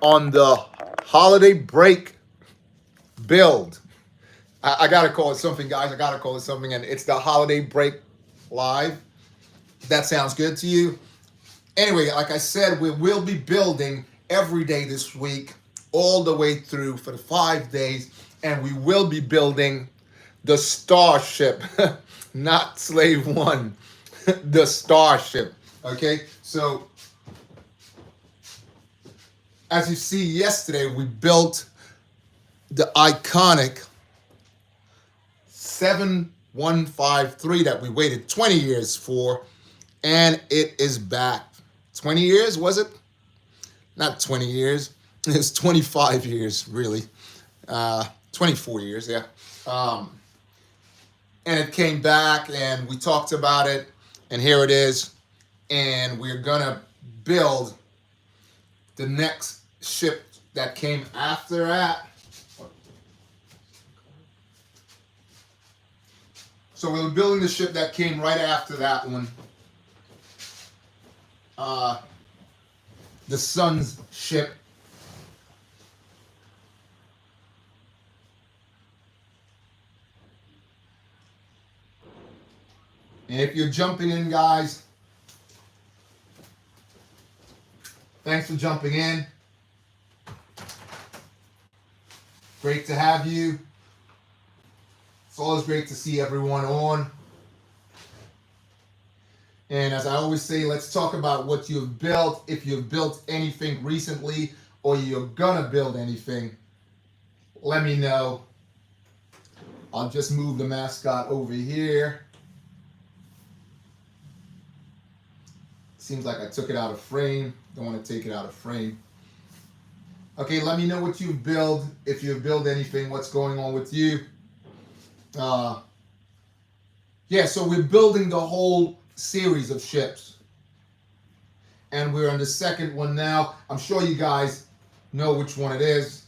on the holiday break build. I gotta call it something, guys. I gotta call it something, and it's the holiday break live. That sounds good to you? Anyway, like I said, we will be building every day this week, all the way through for the 5 days, and we will be building the Starship, not Slave One, the Starship. Okay, so as you see yesterday, we built the iconic 7153 that we waited 20 years for, and it is back. 20 years, was it? Not 20 years. It's 25 years, really. 24 years, yeah. Um, and it came back, and we talked about it, and here it is. And we're going to build the next ship that came after that. So we're building the ship that came right after that one. The Sun's ship. And if you're jumping in, guys, thanks for jumping in. Great to have you. It's always great to see everyone on. And as I always say, let's talk about what you've built. If you've built anything recently or you're gonna build anything, let me know. I'll just move the mascot over here. Seems like I took it out of frame. Don't want to take it out of frame. Okay, let me know what you've built. If you've built anything, what's going on with you. Yeah, so we're building the whole series of ships. And we're on the second one now. I'm sure you guys know which one it is.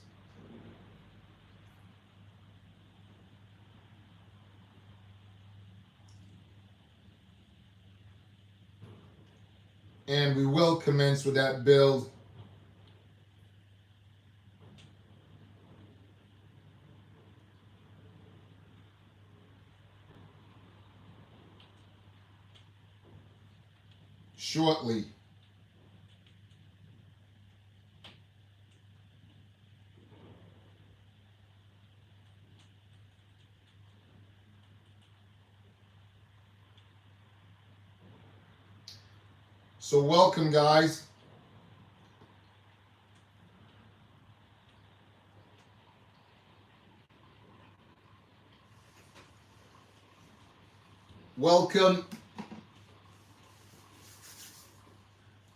And we will commence with that build. Shortly. So welcome, guys. Welcome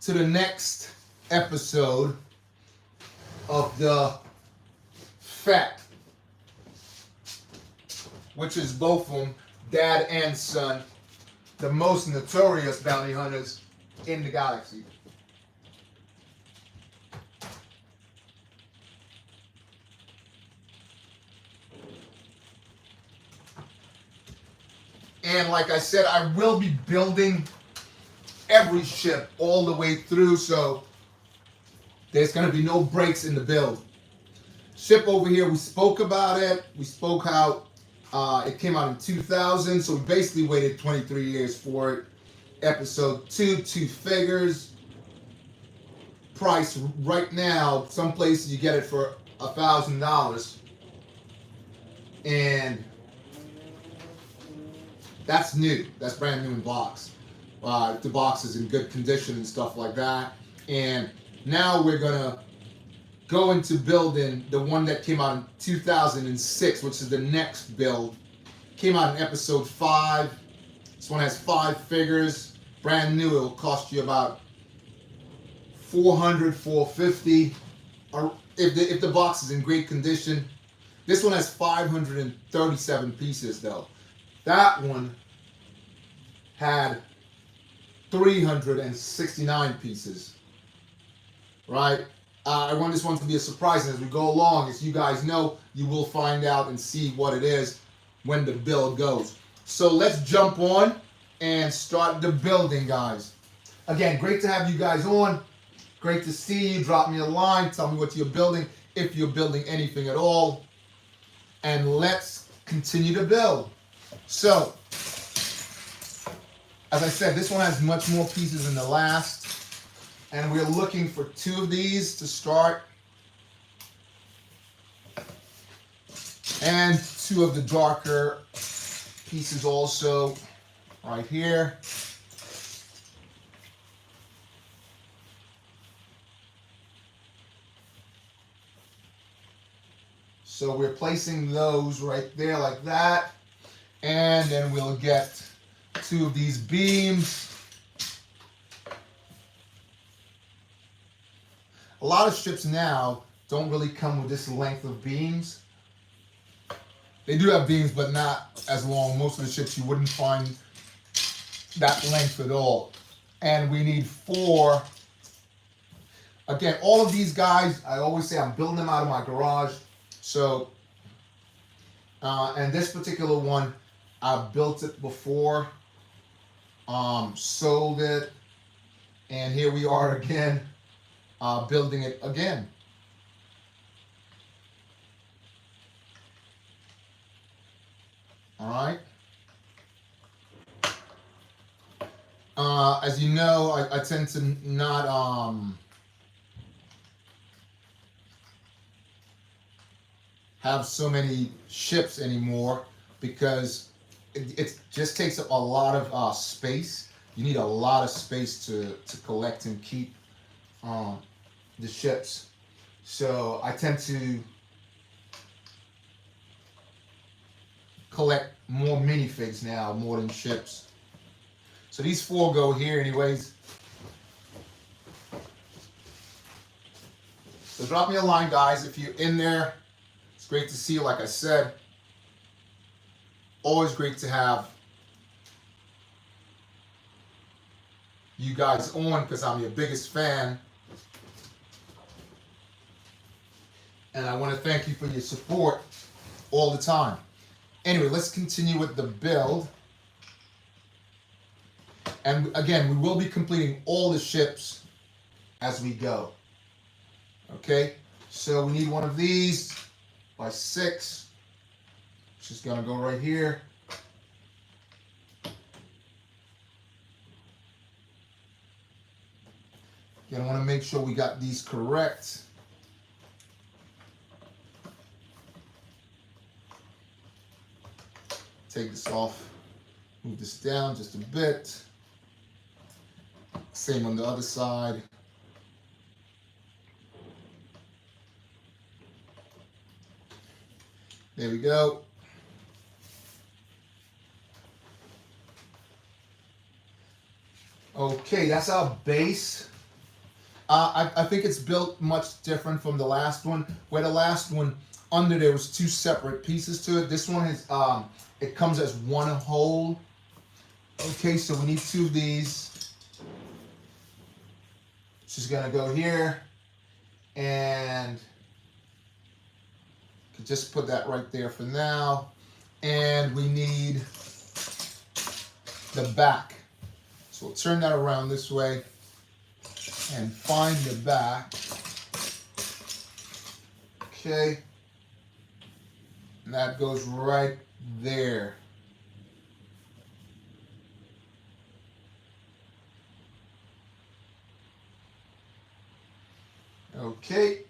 to the next episode of the FET, which is both of them, dad and son, the most notorious bounty hunters in the galaxy. And like I said, I will be building every ship all the way through, so there's going to be no breaks in the build. Ship over here, we spoke about it. We spoke how it came out in 2000, so we basically waited 23 years for it. Episode 2, 2 figures. Price right now, some places you get it for $1,000. And that's new. That's brand new in box. The box is in good condition and stuff like that. And now we're gonna go into building the one that came out in 2006, which is the next build. Came out in episode 5. This one has 5 figures. Brand new. It'll cost you about $400, $450. Or if the box is in great condition. This one has 537 pieces though. That one had 369 pieces, right? I want this one to be a surprise, and as we go along, as you guys know, you will find out and see what it is when the build goes. So let's jump on and start the building, guys. Again, great to have you guys on. Great to see you. Drop me a line. Tell me what you're building, if you're building anything at all. And let's continue to build. So, as I said, this one has much more pieces than the last. And we're looking for 2 of these to start. And 2 of the darker pieces also right here. So we're placing those right there like that. And then we'll get 2 of these beams. A lot of ships now don't really come with this length of beams. They do have beams, but not as long. Most of the ships you wouldn't find that length at all. And we need 4. Again, all of these guys, I always say I'm building them out of my garage. So, and this particular one, I built it before, sold it, and here we are again, building it again. All right. As you know, I tend to not have so many ships anymore because it just takes up a lot of space. You need a lot of space to collect and keep the ships. So I tend to collect more minifigs now more than ships. So these 4 go here anyways. So drop me a line, guys, if you're in there. It's great to see you, like I said. Always great to have you guys on because I'm your biggest fan. And I want to thank you for your support all the time. Anyway, let's continue with the build. And again, we will be completing all the ships as we go. Okay, so we need one of these by 6. Which is going to go right here. Again, I want to make sure we got these correct. Take this off, move this down just a bit. Same on the other side. There we go. Okay, that's our base. I think it's built much different from the last one. Where the last one, under there was 2 separate pieces to it. This one is, it comes as one whole. Okay, so we need 2 of these. Just gonna go here and just put that right there for now. And we need the back. So we'll turn that around this way and find the back. Okay. And that goes right there. Okay.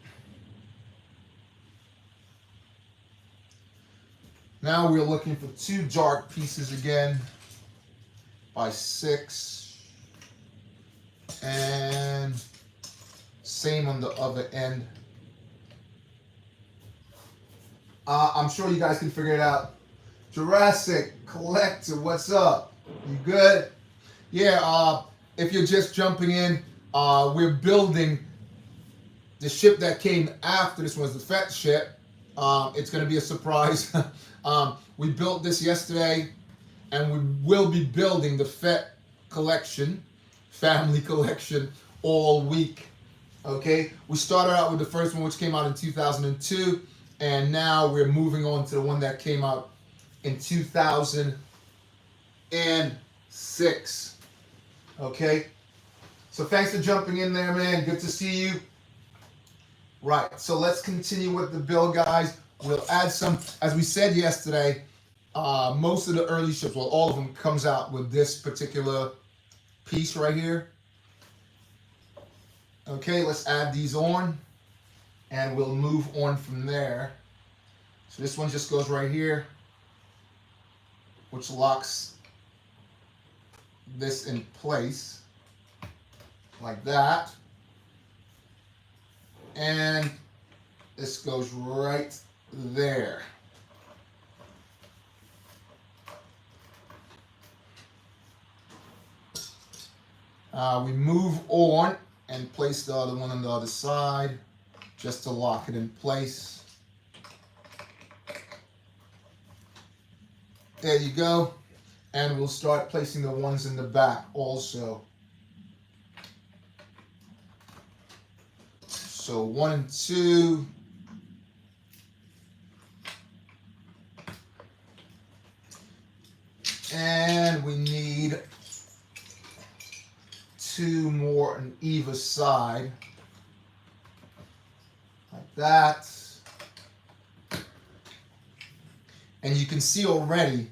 Now we're looking for 2 dark pieces again by 6. And same on the other end. I'm sure you guys can figure it out. Jurassic Collector, what's up? You good? Yeah, if you're just jumping in, we're building the ship that came after this was the Fett ship. It's going to be a surprise. We built this yesterday, and we will be building the Fett collection, family collection, all week. Okay, we started out with the first one, which came out in 2002, and now we're moving on to the one that came out in 2006. Okay, So thanks for jumping in there, man. Good to see you. Right, so let's continue with the build, guys. We'll add some, as we said yesterday, most of the early ships, well, all of them comes out with this particular piece right here. Okay, let's add these on, and we'll move on from there. So this one just goes right here, which locks this in place, like that. And this goes right there. We move on and place the other one on the other side just to lock it in place. There you go. And we'll start placing the ones in the back also. So 1 and 2. And we need 2 more on either side. Like that. And you can see already.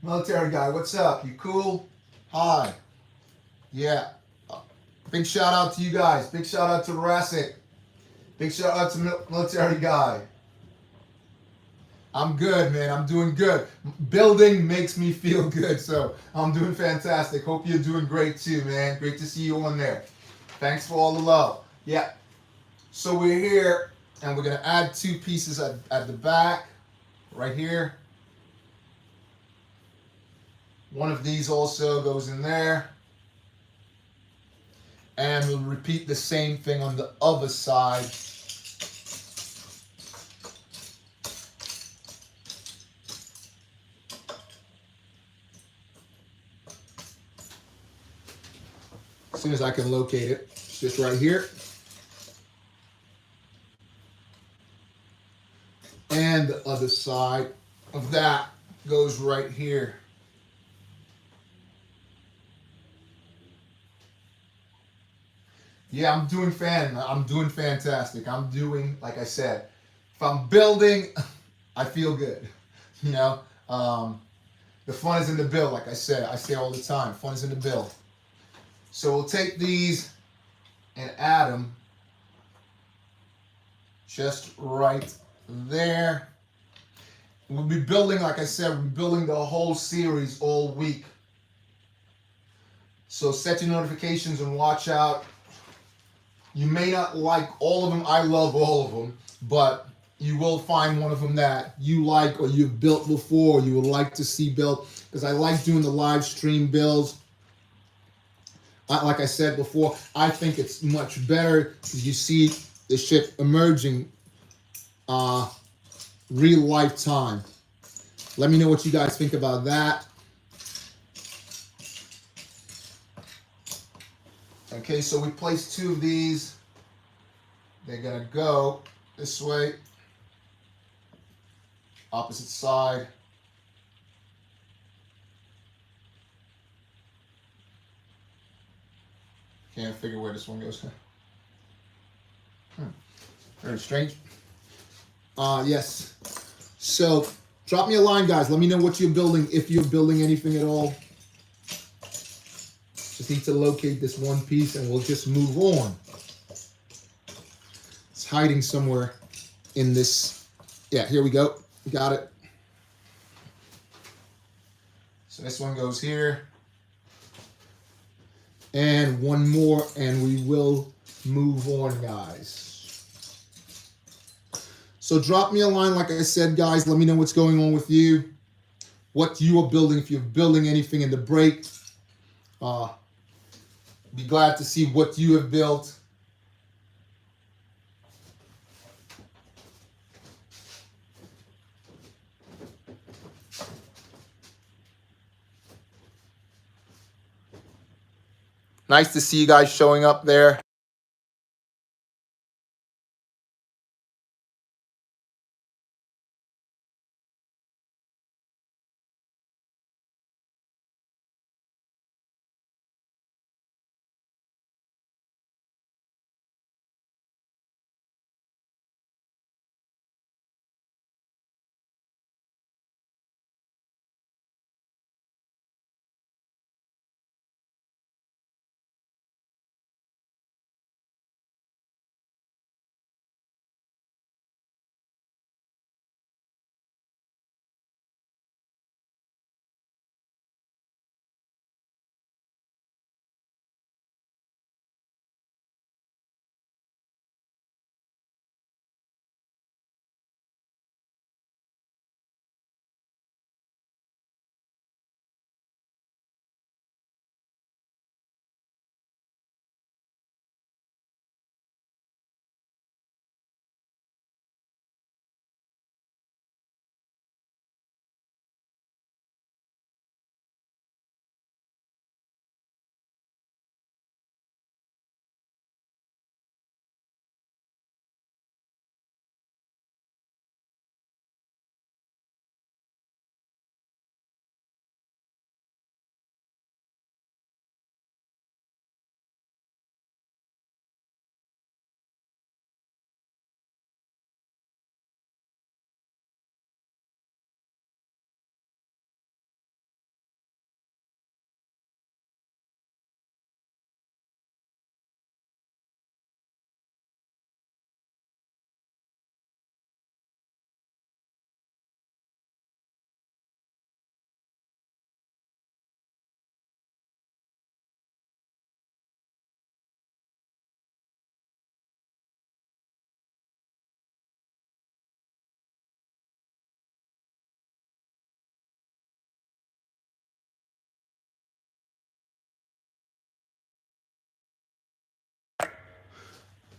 Military guy, what's up? You cool? Hi. Yeah. Big shout out to you guys. Big shout out to Rassic. Big shout out to Military Guy. I'm good, man. I'm doing good. Building makes me feel good, so I'm doing fantastic. Hope you're doing great too, man. Great to see you on there. Thanks for all the love. Yeah. So we're here, and we're going to add 2 pieces at the back, right here. One of these also goes in there. And we'll repeat the same thing on the other side. As soon as I can locate it, it's just right here. And the other side of that goes right here. Yeah, I'm doing fantastic. I'm doing, like I said, if I'm building, I feel good. You know, the fun is in the build, like I said. I say all the time, fun is in the build. So we'll take these and add them just right there. We'll be building, like I said, we'll be building the whole series all week. So set your notifications and watch out. You may not like all of them. I love all of them, but you will find one of them that you like or you've built before, you would like to see built, because I like doing the live stream builds. Like I said before, I think it's much better because you see the ship emerging real lifetime. Let me know what you guys think about that. Okay, so we placed 2 of these. They're gonna go this way, opposite side. Can't figure where this one goes. Very strange. Yes. So drop me a line, guys. Let me know what you're building, if you're building anything at all. Just need to locate this one piece and we'll just move on. It's hiding somewhere in this. Yeah, here we go. Got it. So this one goes here. And one more, and we will move on, guys. So drop me a line, like I said, guys. Let me know what's going on with you, what you are building, if you're building anything in the break. Be glad to see what you have built. Nice to see you guys showing up there.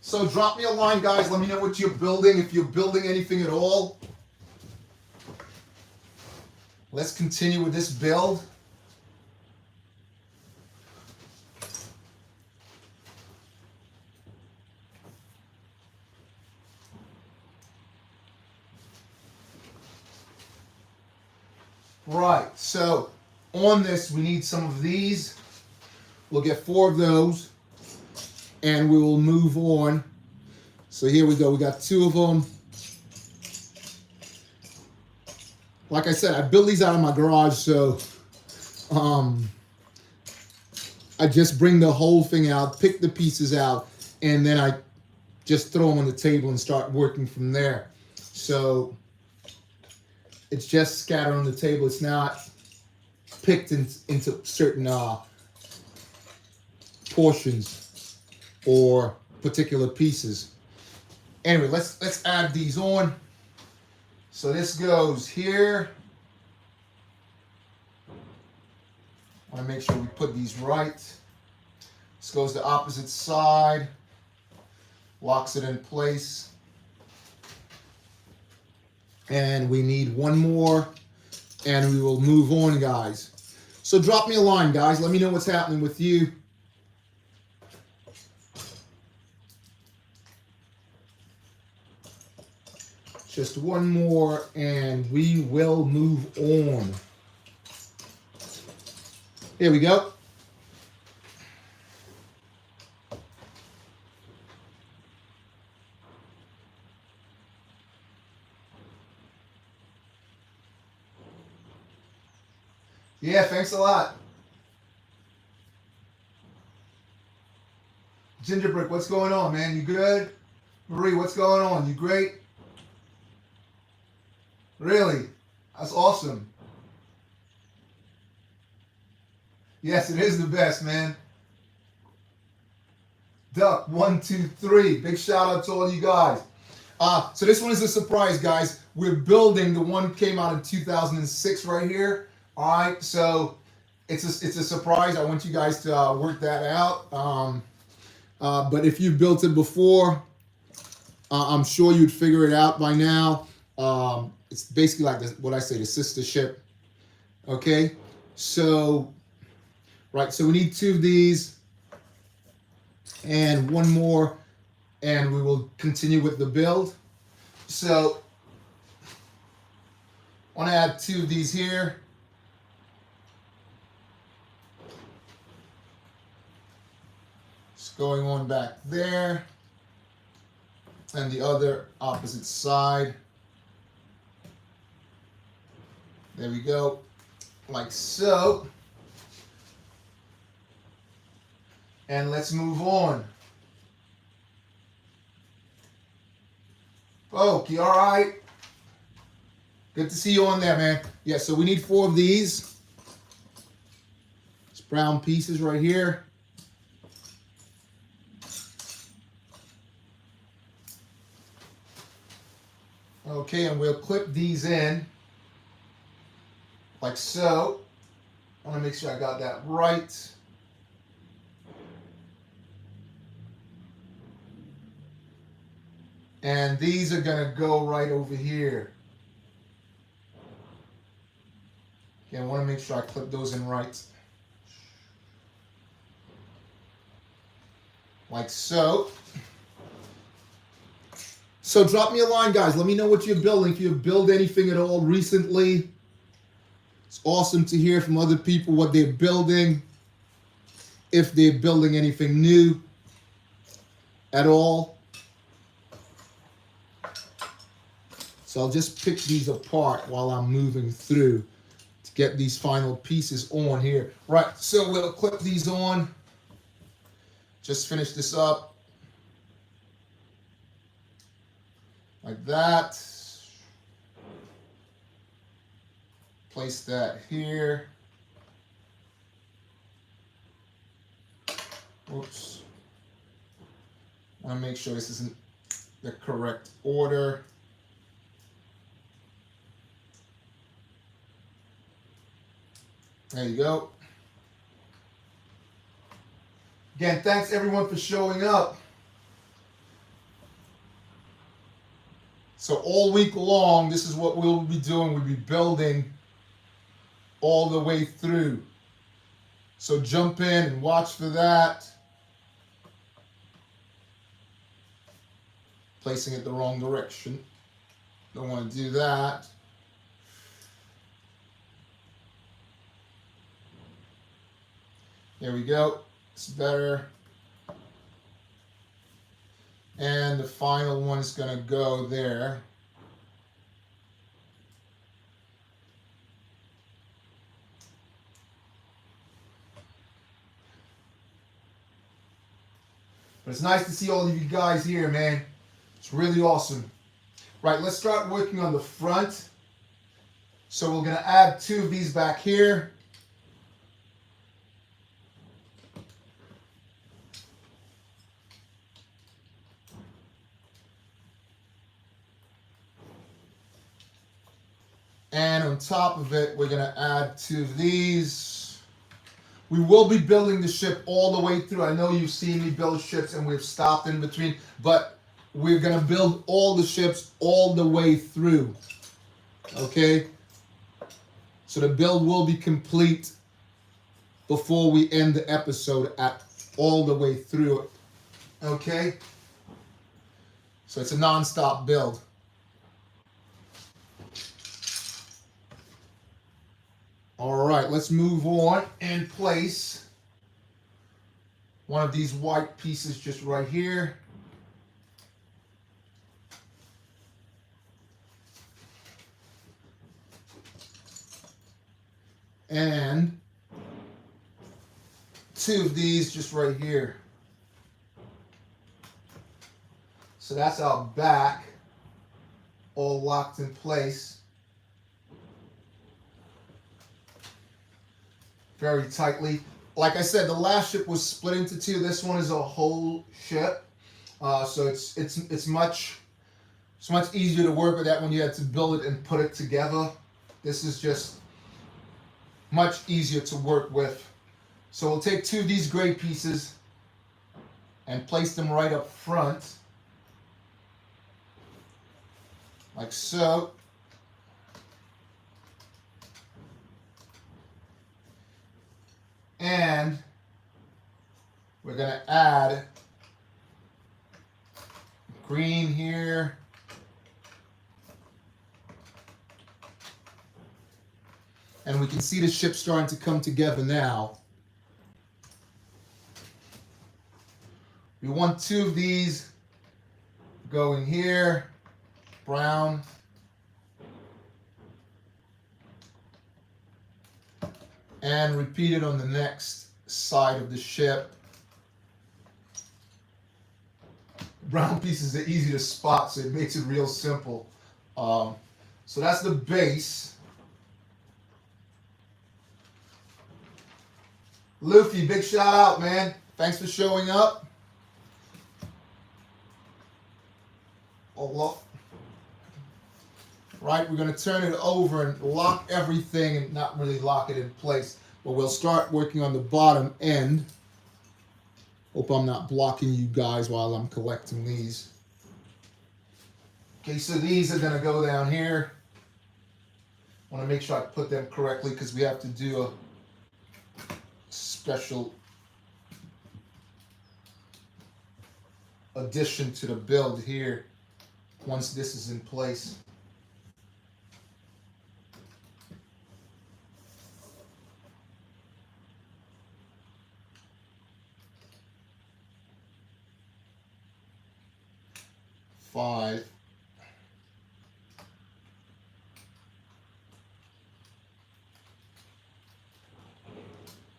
So drop me a line, guys. Let me know what you're building, if you're building anything at all. Let's continue with this build. Right, so on this, we need some of these. We'll get 4 of those, and we will move on. So here we go. We got 2 of them. Like I said, I build these out of my garage, so I just bring the whole thing out, pick the pieces out, and then I just throw them on the table and start working from there. So it's just scattered on the table. It's not picked into certain portions or particular pieces. Anyway, let's add these on. So this goes here. I want to make sure we put these right. This goes the opposite side. Locks it in place. And we need 1 more, and we will move on, guys. So drop me a line, guys. Let me know what's happening with you. Just 1 more, and we will move on. Here we go. Yeah, thanks a lot. Gingerbrick, what's going on, man? You good? Marie, what's going on? You great? Really? That's awesome. Yes, it is the best, man. Duck, 1, 2, 3. Big shout out to all you guys. So this one is a surprise, guys. We're building, the one came out in 2006 right here. All right, so it's a surprise. I want you guys to work that out. But if you built it before, I'm sure you'd figure it out by now. It's basically like what I say, the sister ship. Okay, so right, so we need 2 of these and 1 more, and we will continue with the build. So I want to add 2 of these here. Just going on back there, and the other opposite side. There we go, like so. And let's move on. Oh, you all right? Good to see you on there, man. Yeah, so we need 4 of these. It's brown pieces right here. Okay, and we'll clip these in like so. I want to make sure I got that right. And these are going to go right over here. Okay, I want to make sure I clip those in right. Like so. So drop me a line, guys. Let me know what you're building. If you build anything at all recently. It's awesome to hear from other people what they're building. If they're building anything new at all. So I'll just pick these apart while I'm moving through to get these final pieces on here. Right, so we'll clip these on. Just finish this up. Like that. Place that here. Oops. I want to make sure this isn't the correct order. There you go. Again, thanks everyone for showing up. So all week long, this is what we'll be doing. We'll be building all the way through. So jump in and watch for that. Placing it the wrong direction. Don't want to do that. There we go. It's better. And the final one is going to go there. But it's nice to see all of you guys here, man. It's really awesome. Right, let's start working on the front. So we're going to add 2 of these back here. And on top of it, we're going to add 2 of these. We will be building the ship all the way through. I know you've seen me build ships and we've stopped in between, but we're going to build all the ships all the way through. Okay? So the build will be complete before we end the episode at all the way through it. Okay? So it's a non-stop build. All right, let's move on and place one of these white pieces just right here. And 2 of these just right here. So that's our back, all locked in place. Very tightly. Like I said, the last ship was split into 2. This one is a whole ship, so it's much easier to work with that when you had to build it and put it together. This is just much easier to work with. So we'll take 2 of these gray pieces and place them right up front, like so. And we're going to add green here. And we can see the ship starting to come together now. We want 2 of these going here, brown. And repeat it on the next side of the ship. Brown pieces are easy to spot, so it makes it real simple. So that's the base. Luffy, big shout out, man. Thanks for showing up. Allah. Right, we're going to turn it over and lock everything and not really lock it in place, but we'll start working on the bottom end. Hope I'm not blocking you guys while I'm collecting these. Okay, so these are going to go down here. I want to make sure I put them correctly because we have to do a special addition to the build here once this is in place. Five.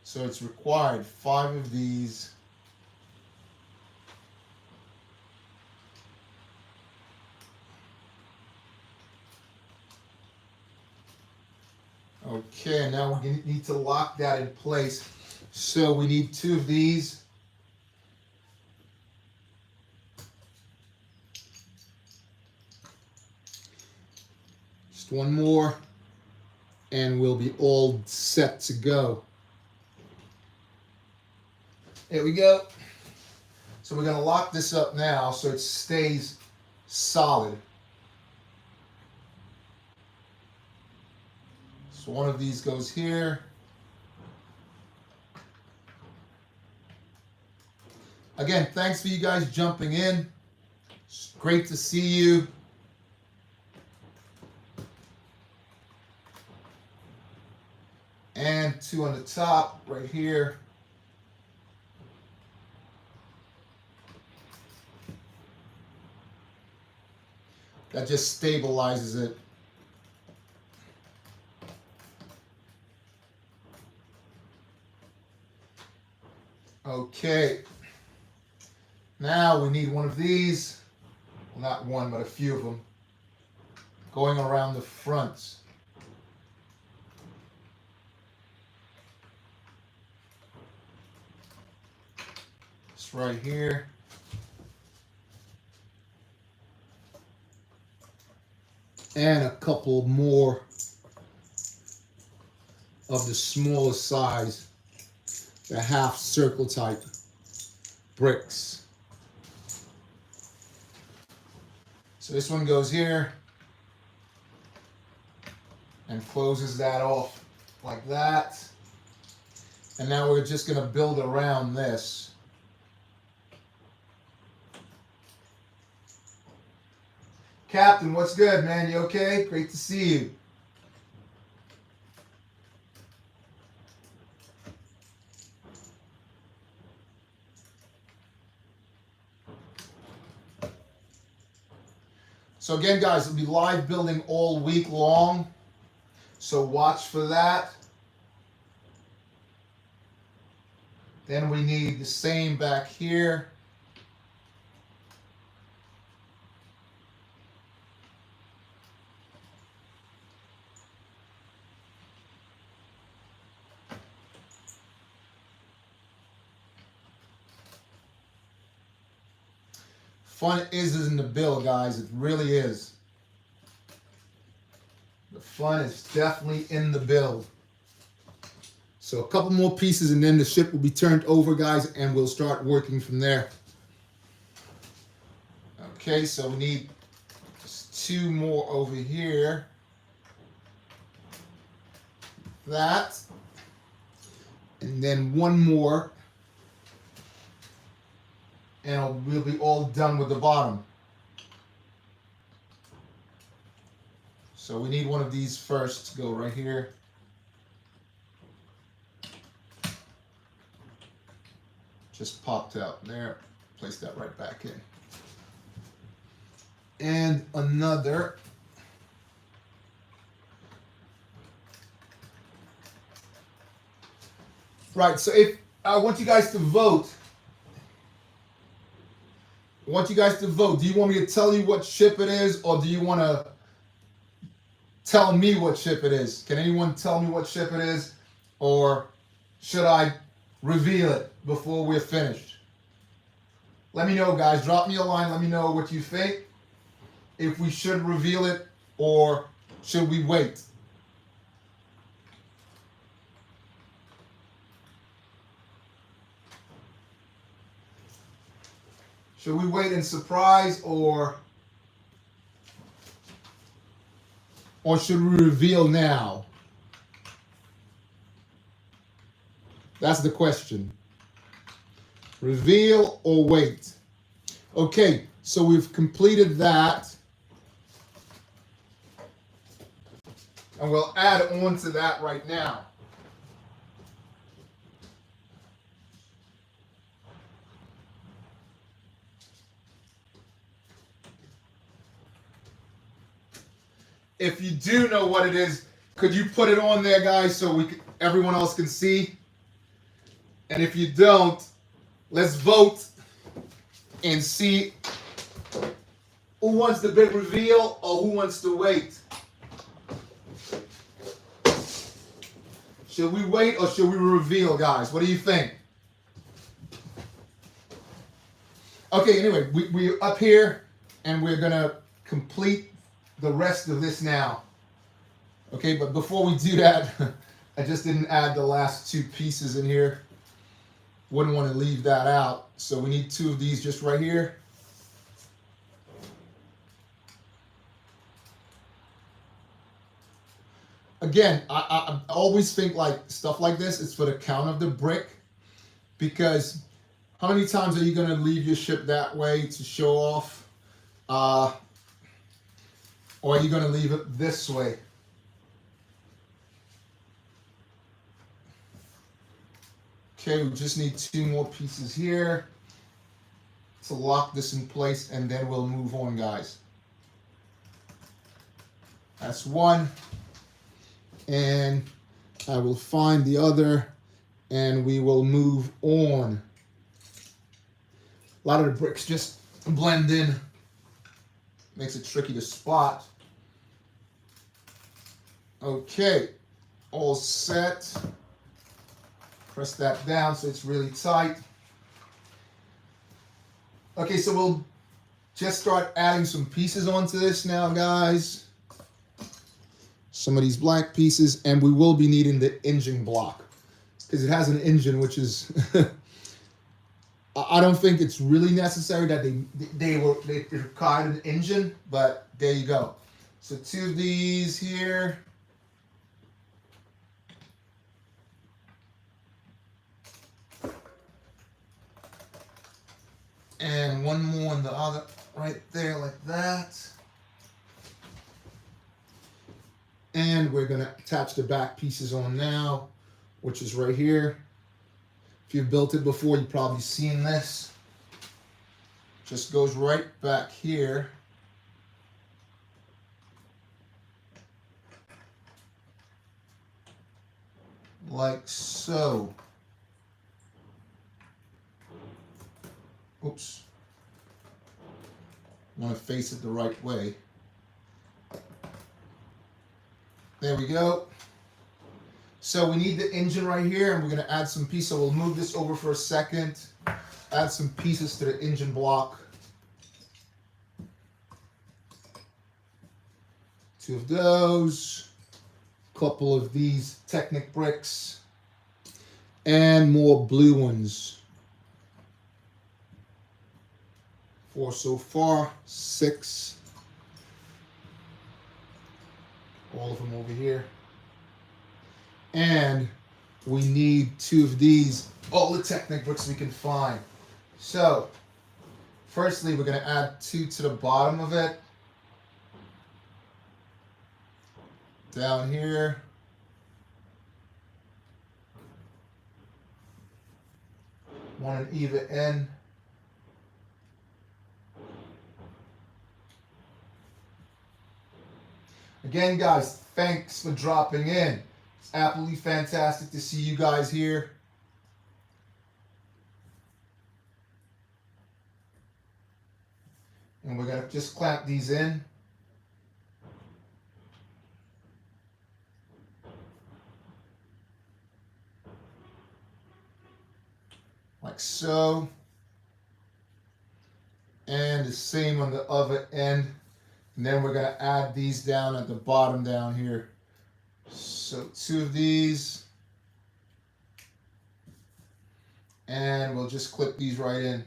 So it's required 5 of these. Okay, now we need to lock that in place. So we need 2 of these. Just 1 more, and we'll be all set to go. There we go. So we're going to lock this up now so it stays solid. So one of these goes here. Again, thanks for you guys jumping in. It's great to see you. And two on the top right here. That just stabilizes it. Okay. Now we need one of these. Well, not one, but a few of them. Going around the front. Just right here. And a couple more of the smaller size, the half circle type bricks. So this one goes here and closes that off like that. And now we're just going to build around this. Captain, what's good, man? You okay? Great to see you. So again, guys, we'll be live building all week long. So watch for that. Then we need the same back here. Fun is in the build, guys. It really is. The fun is definitely in the build. So a couple more pieces and then the ship will be turned over, guys, and we'll start working from there. Okay, so we need just two more over here. That. And then one more. And we'll be all done with the bottom. So we need one of these first to go right here. Just popped out there. Place that right back in. And another. Right, so if I want you guys to vote. I want you guys to vote. Do you want me to tell you what ship it is, or do you want to tell me what ship it is? Can anyone tell me what ship it is, or should I reveal it before we're finished? Let me know, guys. Drop me a line. Let me know what you think. If we should reveal it, or should we wait? Should we wait and surprise, or should we reveal now? That's the question. Reveal or wait? Okay, so we've completed that. And we'll add on to that right now. If you do know what it is, could you put it on there, guys, so everyone else can see? And if you don't, let's vote and see who wants the big reveal or who wants to wait. Should we wait or should we reveal, guys? What do you think? Okay, anyway, we're up here and we're going to complete the rest of this now. Okay, but before we do that, I just didn't add the last two pieces in here. Wouldn't want to leave that out. So we need two of these just right here. again, I always think like stuff like this is for the count of the brick, because how many times are you going to leave your ship that way to show off? Or are you going to leave it this way? Okay, we just need 2 more pieces here to lock this in place, and then we'll move on, guys. That's 1. And I will find the other, and we will move on. A lot of the bricks just blend in. Makes it tricky to spot. Okay, all set. Press that down so it's really tight. Okay, so we'll just start adding some pieces onto this now, guys. Some of these black pieces, and we will be needing the engine block because it has an engine, which is I don't think it's really necessary that they required an engine, but there you go. So 2 of these here. And 1 more on the other, right there, like that. And we're going to attach the back pieces on now, which is right here. If you've built it before, you've probably seen this. Just goes right back here. Like so. Oops. Want to face it the right way. There we go. So we need the engine right here, and we're going to add some pieces. So we'll move this over for a second. Add some pieces to the engine block. 2 of those. Couple of these Technic bricks. And more blue ones. 4 so far. 6. All of them over here. And we need 2 of these, all the Technic bricks we can find. So, firstly, we're going to add 2 to the bottom of it. Down here. One on either end. Again, guys, thanks for dropping in. It's absolutely fantastic to see you guys here. And we're going to just clamp these in. Like so. And the same on the other end. And then we're going to add these down at the bottom down here. So 2 of these. And we'll just clip these right in.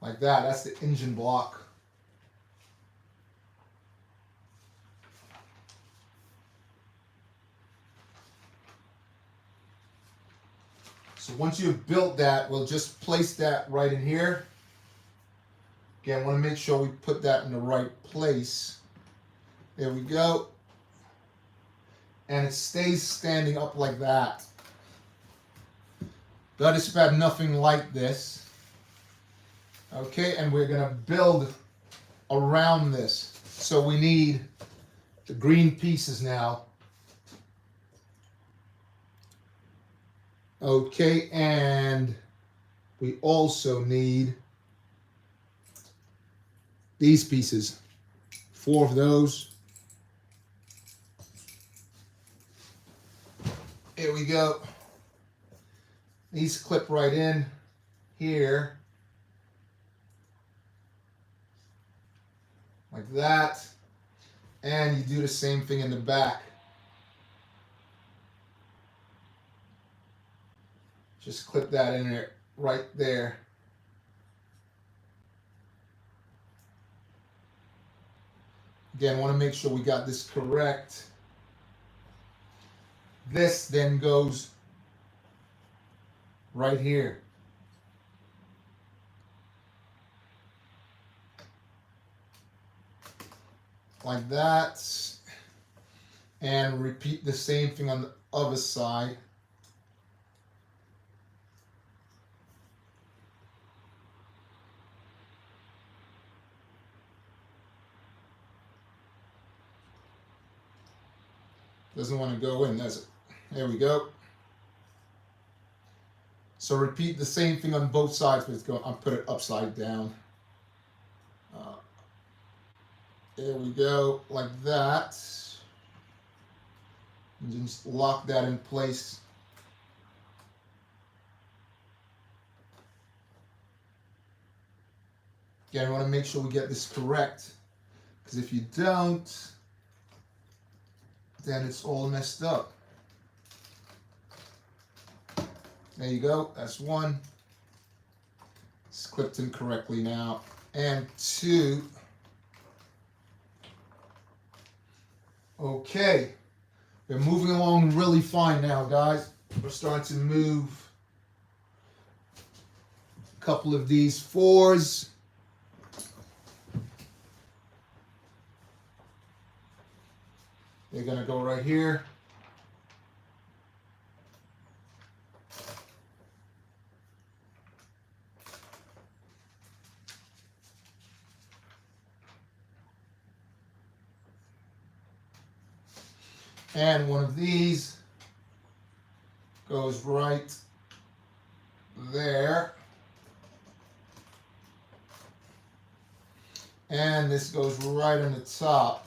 Like that. That's the engine block. So once you've built that, we'll just place that right in here. Again, I want to make sure we put that in the right place. There we go. And it stays standing up like that. Notice if I had nothing like this. Okay, and we're going to build around this. So we need the green pieces now. Okay, and we also need these pieces. 4 of those. Here we go. These clip right in here. Like that. And you do the same thing in the back. Just clip that in there, right there. Again, want to make sure we got this correct. This then goes right here. Like that. And repeat the same thing on the other side. Doesn't want to go in, does it? There we go. So repeat the same thing on both sides, but I'll put it upside down. There we go, like that. And just lock that in place. Again, I want to make sure we get this correct, because if you don't, then it's all messed up. There you go, that's one. It's clipped in correctly now. And two. Okay, we're moving along really fine now, guys. We're starting to move a couple of these fours. They're gonna go right here. And one of these goes right there. And this goes right on the top.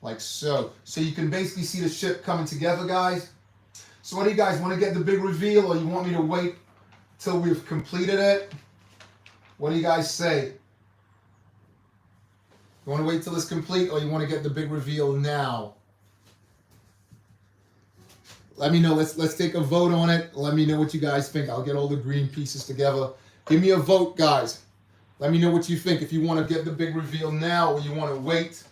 Like so. So you can basically see the ship coming together, guys. So what do you guys want to get the big reveal, or you want me to wait till we've completed it? What do you guys say? You want to wait till it's complete, or you want to get the big reveal now? Let me know. Let's take a vote on it. Let me know what you guys think. I'll get all the green pieces together. Give me a vote, guys. Let me know what you think. If you want to get the big reveal now, or you want to wait.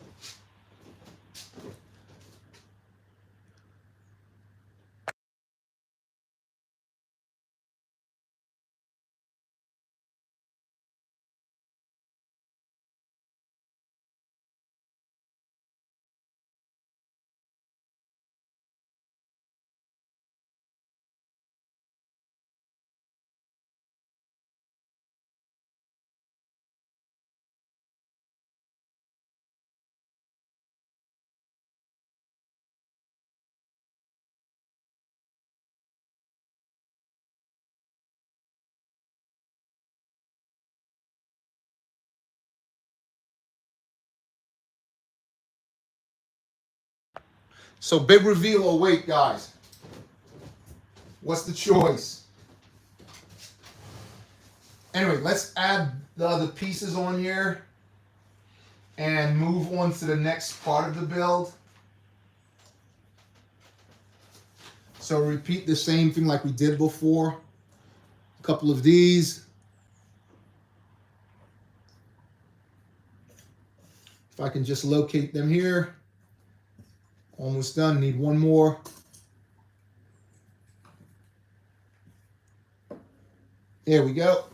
So big reveal or wait, guys? What's the choice? Anyway, let's add the other pieces on here and move on to the next part of the build. So repeat the same thing like we did before. A couple of these. If I can just locate them here. Almost done, need one more. There we go.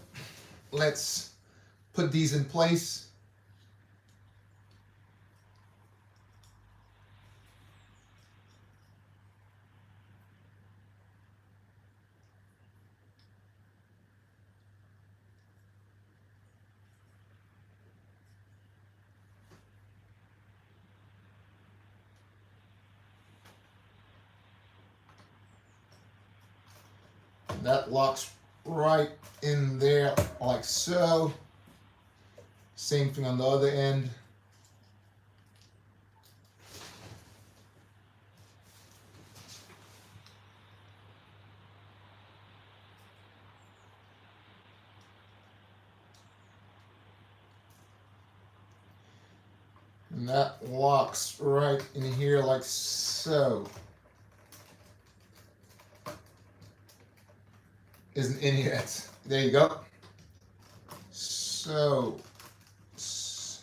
Let's put these in place. That locks right in there like so. Same thing on the other end. And that locks right in here like so. Isn't in yet. There you go. So this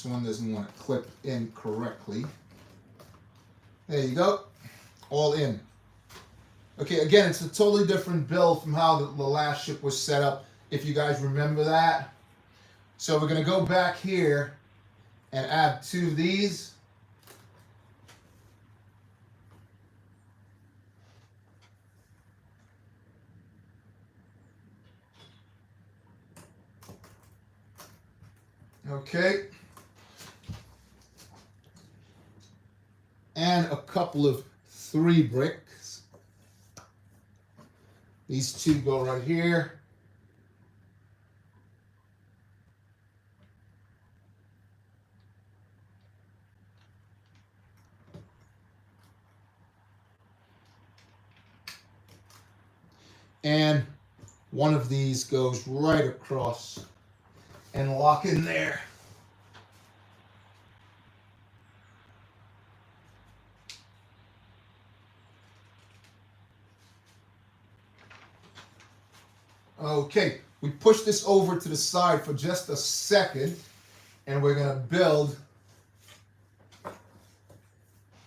one doesn't want to clip in correctly. There you go, all in. Okay, again, it's a totally different build from how the last ship was set up, if you guys remember that. So we're gonna go back here and add 2 of these. Okay. And a couple of 3 bricks. These 2 go right here. And one of these goes right across and lock in there. Okay, we push this over to the side for just a second, and we're gonna build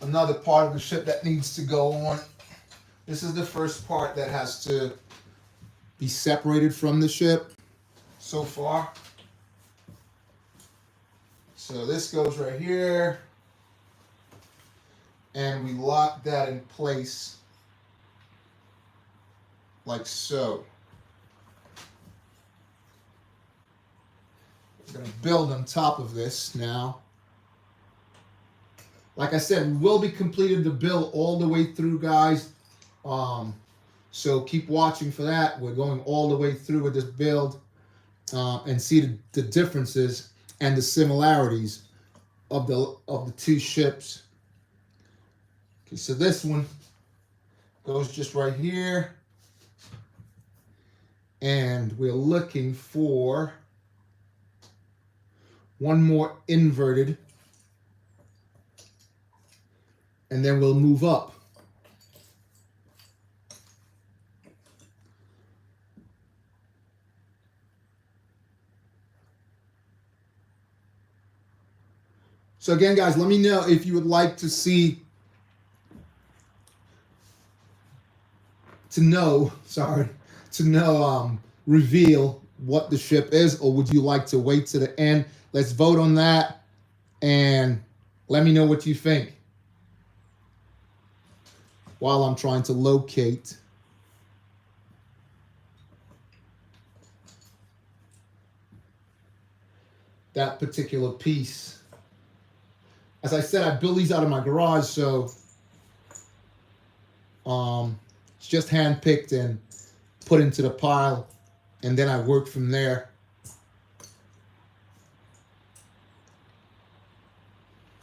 another part of the ship that needs to go on. This is the first part that has to be separated from the ship so far. So this goes right here, and we lock that in place like so. We're going to build on top of this now. Like I said, we will be completed the build all the way through, guys. So keep watching for that. We're going all the way through with this build and see the differences and the similarities of the 2 ships. Okay, so this one goes just right here, and we're looking for one more inverted, and then we'll move up. So again, guys, let me know if you would like to see, reveal what the ship is, or would you like to wait to the end? Let's vote on that, and let me know what you think while I'm trying to locate that particular piece. As I said, I built these out of my garage, so it's just hand-picked and put into the pile, and then I work from there.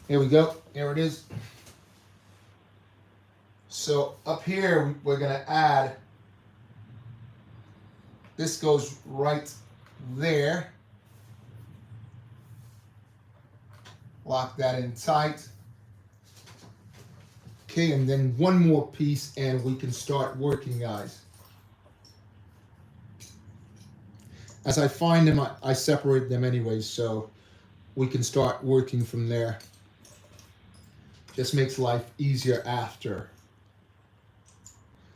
Here we go. Here it is. So up here, we're going to add, this goes right there. Lock that in tight. Okay, and then one more piece and we can start working, guys. As I find them, I separate them anyway, so we can start working from there. Just makes life easier after.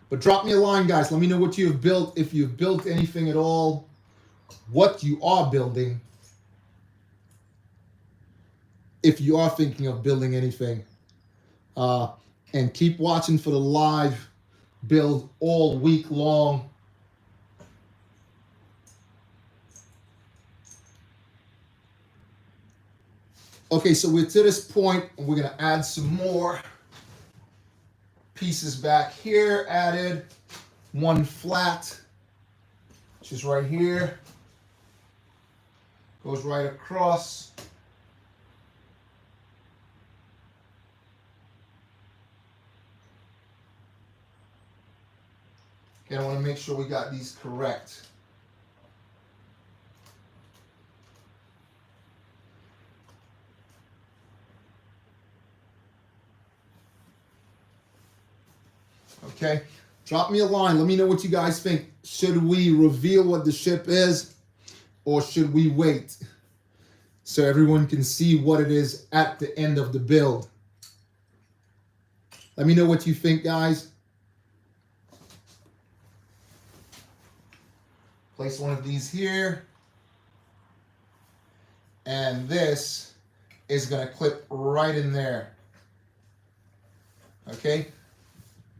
But drop me a line, guys. Let me know what you have built, if you've built anything at all, what you are building, if you are thinking of building anything. And keep watching for the live build all week long. Okay, so we're to this point, and we're going to add some more pieces back here. Added one flat, which is right here. Goes right across. Okay, I want to make sure we got these correct. Okay, drop me a line. Let me know what you guys think. Should we reveal what the ship is? or should we wait so everyone can see what it is at the end of the build? Let me know what you think, guys. Place one of these here. And this is going to clip right in there. Okay?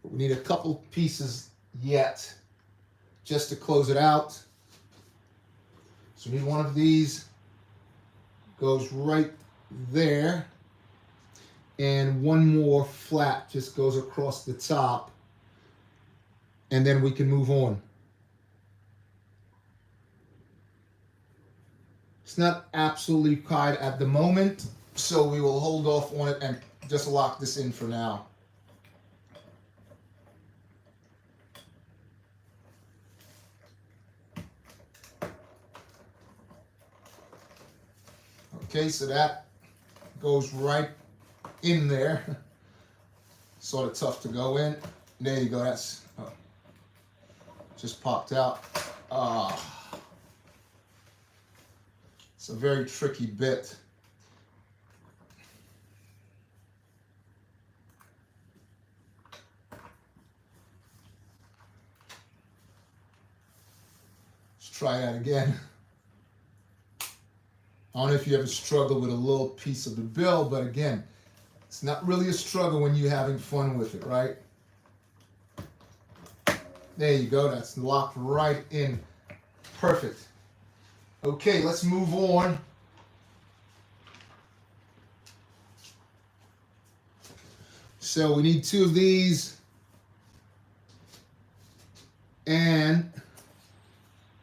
We need a couple pieces yet just to close it out. So we need one of these. Goes right there. And one more flat just goes across the top. And then we can move on. It's not absolutely tied at the moment, so we will hold off on it and just lock this in for now. Okay, so that goes right in there. Sort of tough to go in. There you go, that's just popped out. It's a very tricky bit. Let's try that again. I don't know if you ever struggle with a little piece of the bill, but again, it's not really a struggle when you're having fun with it, right? There you go, that's locked right in. Perfect. Okay, let's move on. So we need two of these and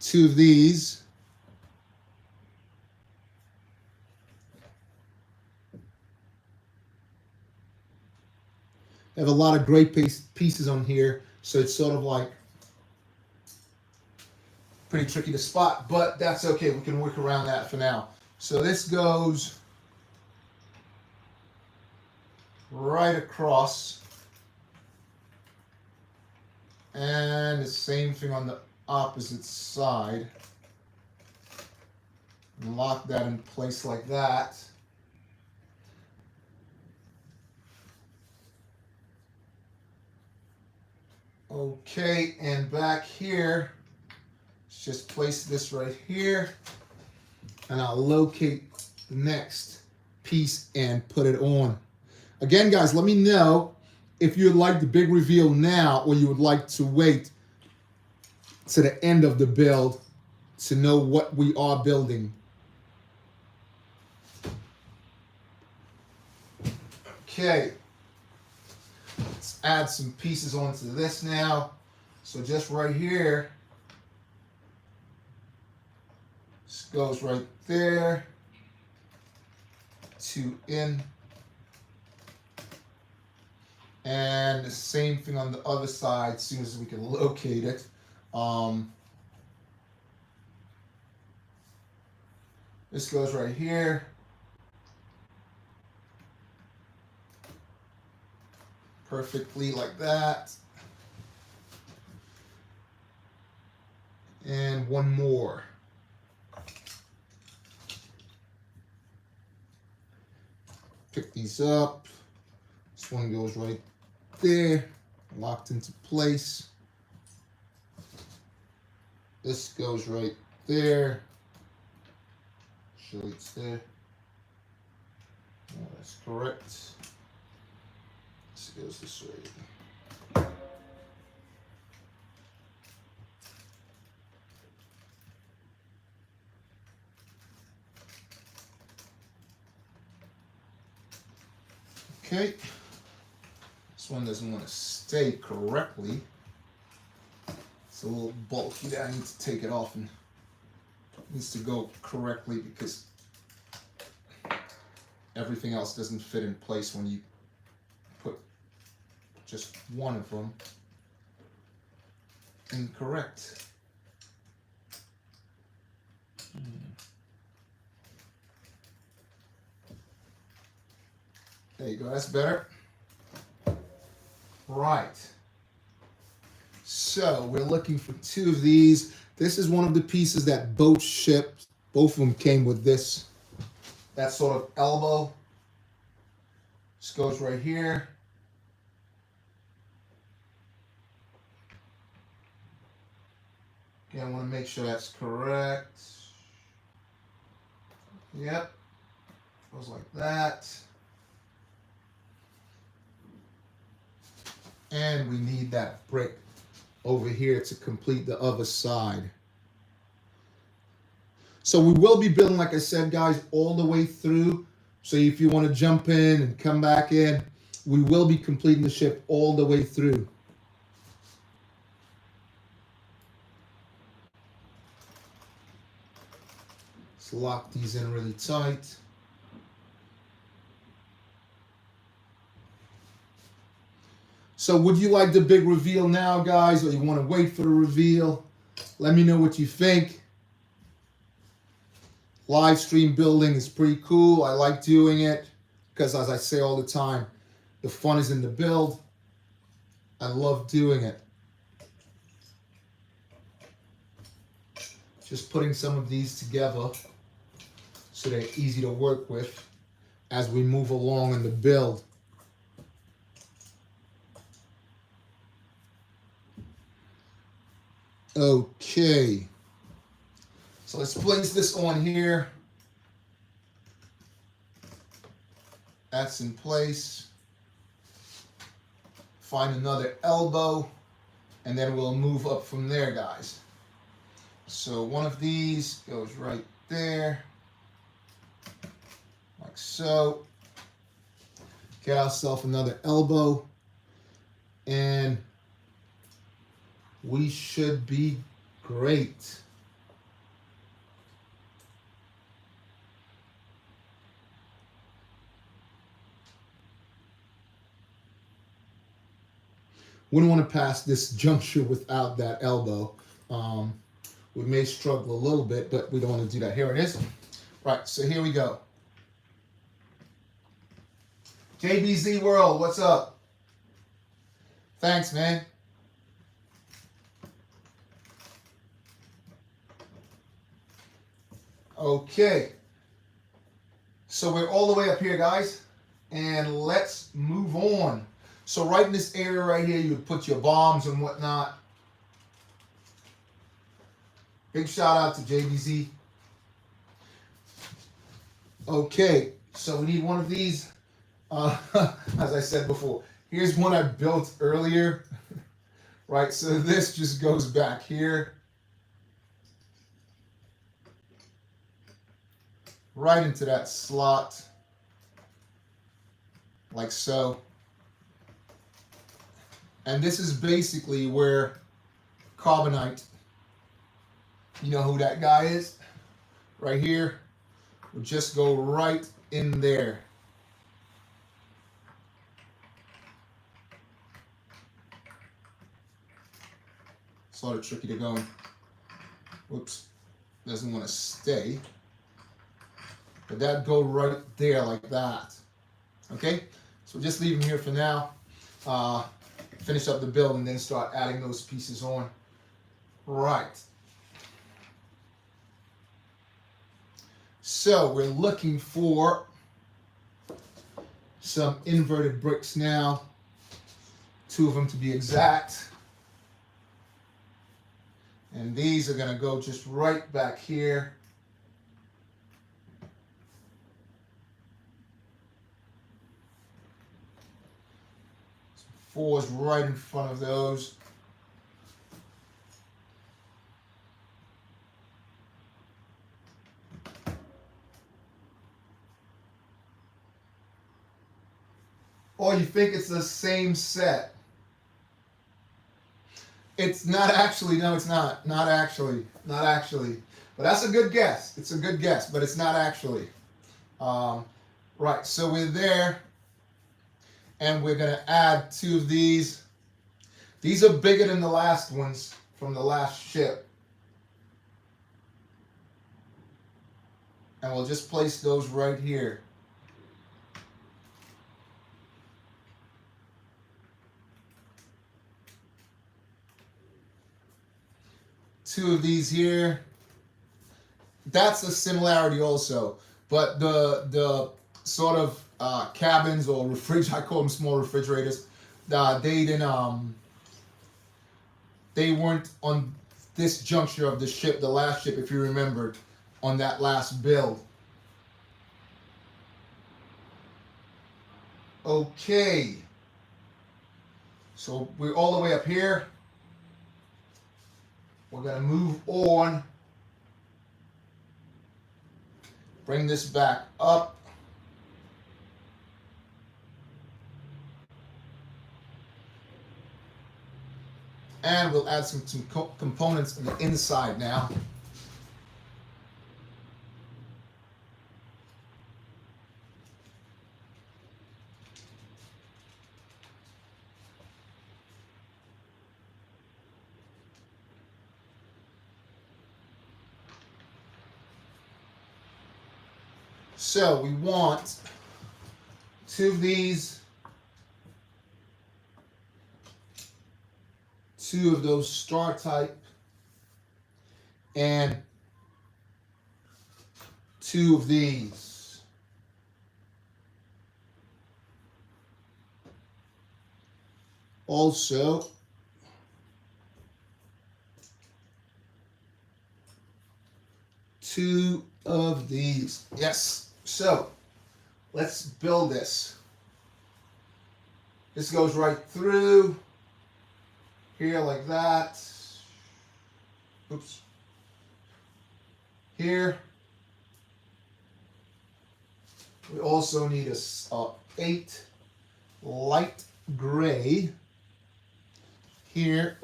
two of these. I have a lot of great pieces on here, so it's sort of like pretty tricky to spot, but that's okay. We can work around that for now. So this goes right across, and the same thing on the opposite side. Lock that in place like that. Okay, and back here, just place this right here, and I'll locate the next piece and put it on. Again, guys, let me know if you'd like the big reveal now or you would like to wait to the end of the build to know what we are building. Okay, let's add some pieces onto this now. So just right here, this goes right there, two in, and the same thing on the other side as soon as we can locate it. This goes right here. Perfectly like that. And one more. Pick these up. This one goes right there, locked into place. This goes right there. Show it's there. Oh, that's correct. This goes this way. Okay. This one doesn't want to stay correctly. It's a little bulky there. I need to take it off, and it needs to go correctly because everything else doesn't fit in place when you put just one of them incorrect. There you go, that's better. Right. So we're looking for two of these. This is one of the pieces that boat shipped Both of them came with this, that sort of elbow. This goes right here. Again, I want to make sure that's correct. Yep. Goes like that. And we need that brick over here to complete the other side. So we will be building, like I said, guys, all the way through. So if you want to jump in and come back in, we will be completing the ship all the way through. Let's lock these in really tight. So would you like the big reveal now, guys, or you want to wait for the reveal? Let me know what you think. Live stream building is pretty cool. I like doing it because, as I say all the time, the fun is in the build. I love doing it. Just putting some of these together so they're easy to work with as we move along in the build. Okay. So let's place this on here. That's in place. Find another elbow, and then we'll move up from there, guys. So one of these goes right there, like so. Get ourselves another elbow, and we should be great. Wouldn't want to pass this juncture without that elbow. We may struggle a little bit, but we don't want to do that. Here it is. Right, so here we go. JBZ World, what's up? Thanks, man. Okay. So we're all the way up here, guys. And let's move on. So right in this area right here, you would put your bombs and whatnot. Big shout out to JBZ. Okay, so we need one of these. As I said before, here's one I built earlier. Right, so this just goes back here. Right into that slot. Like so. And this is basically where Carbonite, you know who that guy is? Right here. Would just go right in there. Sort of tricky to go in. Whoops. Doesn't want to stay. But that'd go right there like that. Okay? So just leave them here for now. Finish up the build and then start adding those pieces on. Right. So we're looking for some inverted bricks now. 2 of them to be exact. And these are going to go just right back here. So 4 is right in front of those. Or you think it's the same set. It's not actually, no, it's not. Not actually. Not actually. But that's a good guess. It's a good guess, but it's not actually. Right, so we're there. And we're going to add 2 of these. These are bigger than the last ones from the last ship. And we'll just place those right here. Two of these here. that's a similarity also. But the sort of cabins or I call them small refrigerators. They weren't on this juncture of the ship, the last ship, if you remembered, on that last build. Okay. So we're all the way up here. We're going to move on. Bring this back up. And we'll add some components on the inside now. So we want 2 of these, 2 of those star type, and 2 of these. Also, two of these. Yes. So let's build this. This goes right through here like that. Oops. Here. We also need a 8 light gray here.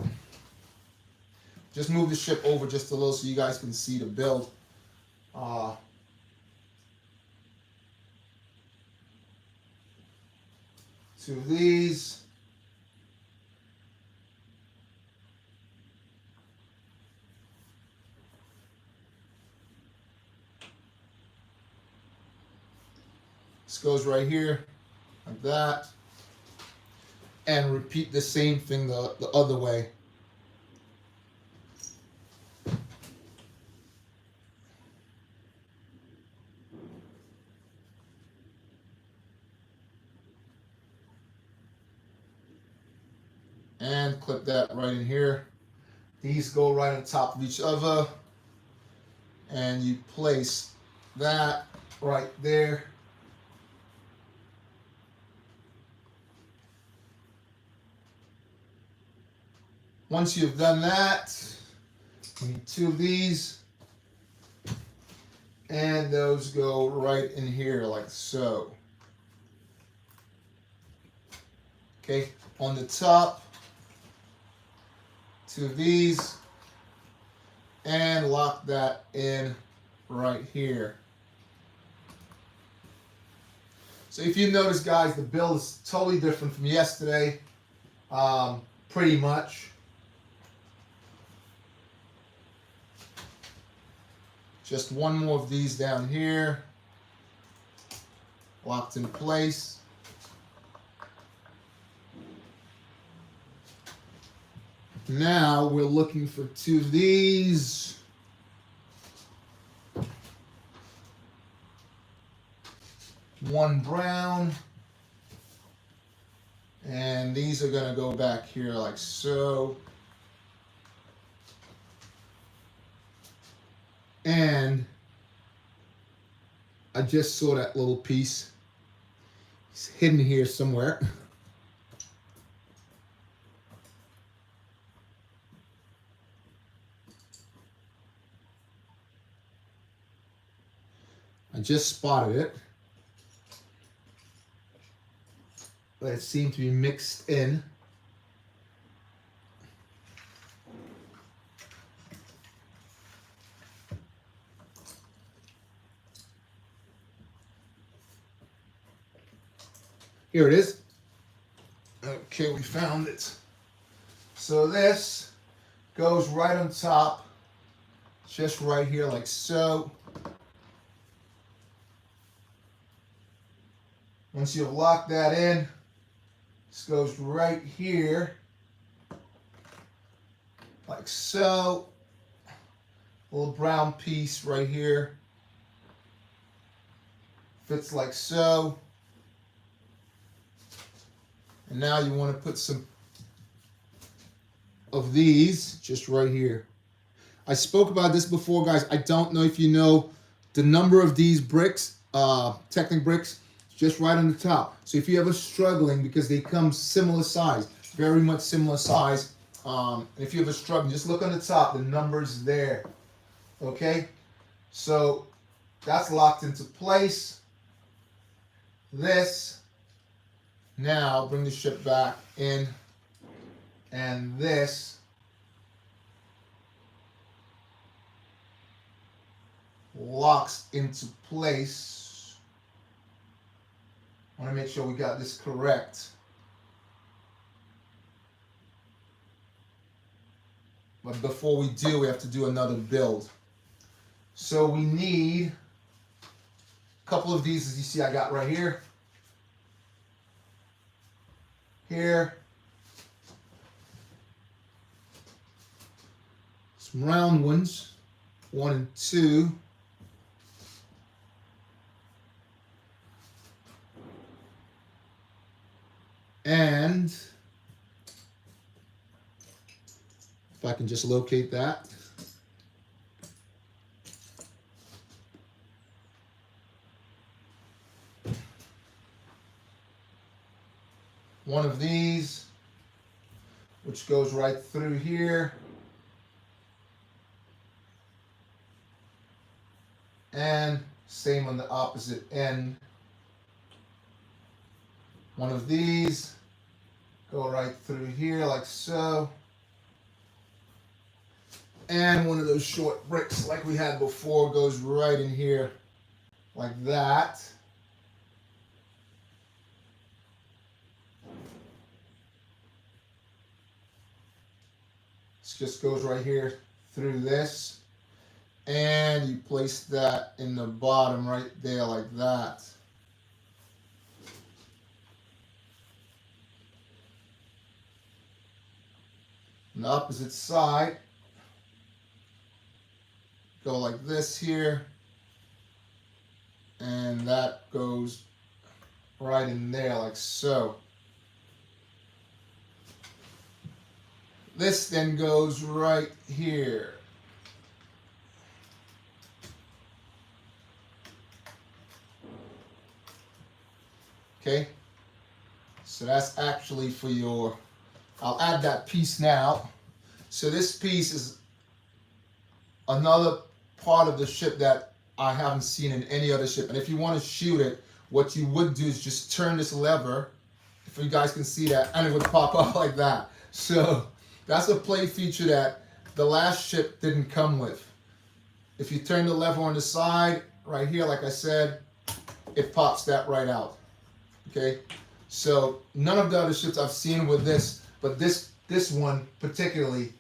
Just move the ship over just a little so you guys can see the build. Two of these. This goes right here, like that. And repeat the same thing the other way. And clip that right in here. These go right on top of each other. And you place that right there. Once you've done that, you need 2 of these. And those go right in here like so. Okay, on the top, 2 of these, and lock that in right here. So if you notice, guys, the build is totally different from yesterday, pretty much. Just one more of these down here, locked in place. Now we're looking for 2 of these. One brown. And these are going to go back here like so. And I just saw that little piece. It's hidden here somewhere. I just spotted it, but it seemed to be mixed in. Here it is. Okay, we found it. So this goes right on top, just right here like so. Once you've locked that in, this goes right here, like so. a little brown piece right here. Fits like so. And now you want to put some of these just right here. I spoke about this before, guys. I don't know if you know the number of these bricks, Technic bricks, just right on the top. So if you're ever struggling, because they come similar size, very much similar size, if you're ever struggling, just look on the top, the number's there. Okay? So that's locked into place. This, now bring the ship back in, and this locks into place. I want to make sure we got this correct. But before we do, we have to do another build. So we need a couple of these, as you see I got right here. Here. Some round ones, 1 and 2. And if I can just locate that. One of these, which goes right through here. And same on the opposite end. One of these, go right through here like so. And one of those short bricks like we had before goes right in here like that. This just goes right here through this. And you place that in the bottom right there like that. On the opposite side, go like this here, and that goes right in there like so. This then goes right here. Okay, so that's actually for your, I'll add that piece now. So this piece is another part of the ship that I haven't seen in any other ship. And if you want to shoot it, what you would do is just turn this lever, if you guys can see that, and it would pop up like that. So that's a play feature that the last ship didn't come with. If you turn the lever on the side, right here, like I said, it pops that right out. Okay, so none of the other ships I've seen with this, but this one particularly,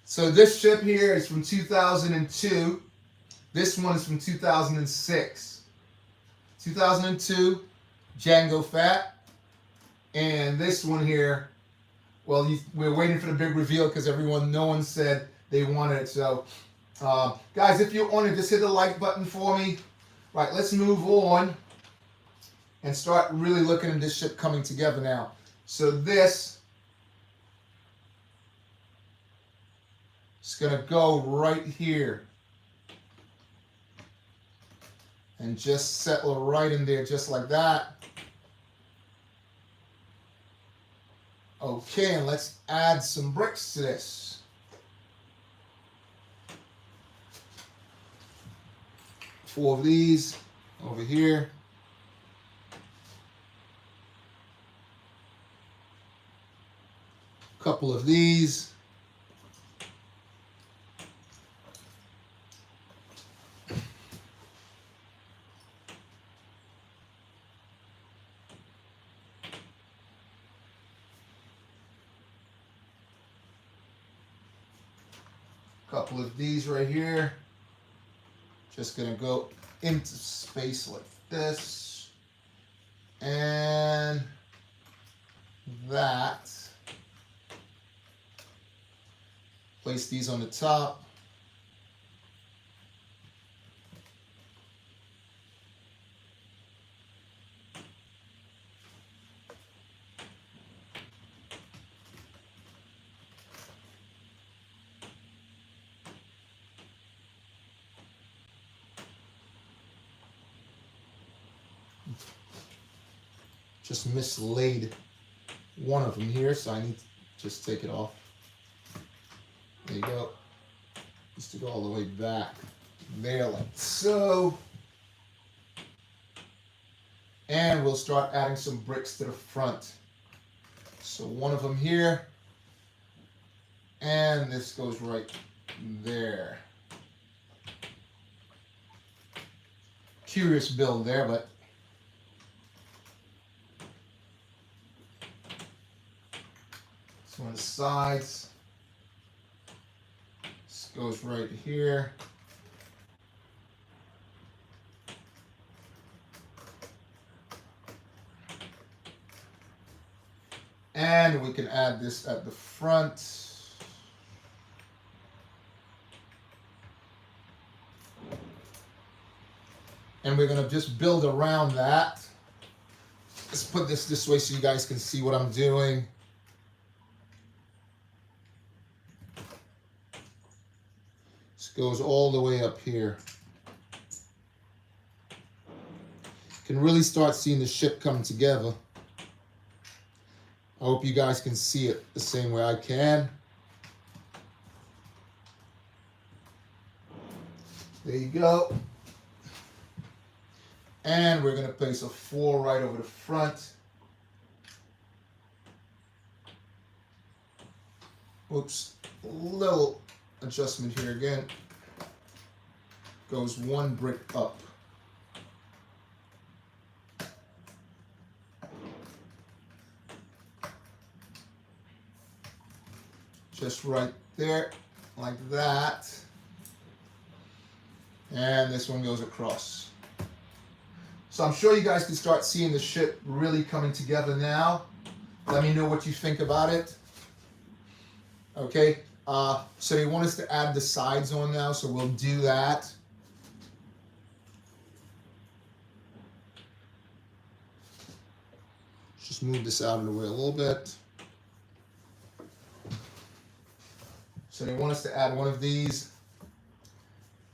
so this ship here is from 2002. This one is from 2006. 2002, Django Fat, and this one here, well, we're waiting for the big reveal because no one said they wanted it. So, guys, if you're on it, just hit the like button for me. Right, let's move on and start really looking at this ship coming together now. So this is going to go right here and just settle right in there just like that. Okay, and let's add some bricks to this. Four of these over here. Couple of these. Couple of these right here. Just gonna go into space like this. And that. place these on the top. Just mislaid one of them here, so I need to just take it off. There you go. Just to go all the way back there like so. And we'll start adding some bricks to the front. So one of them here, and this goes right there. Curious build there, but this one on the sides. This goes right here. And we can add this at the front. And we're gonna just build around that. Let's put this way so you guys can see what I'm doing. This goes all the way up here. You can really start seeing the ship come together. I hope you guys can see it the same way I can. There you go. And we're going to place a 4 right over the front. Oops, a little adjustment here again. Goes 1 brick up. Just right there, like that. And this one goes across. So I'm sure you guys can start seeing the ship really coming together now. Let me know what you think about it. Okay, so they want us to add the sides on now, so we'll do that. Just move this out of the way a little bit. So they want us to add one of these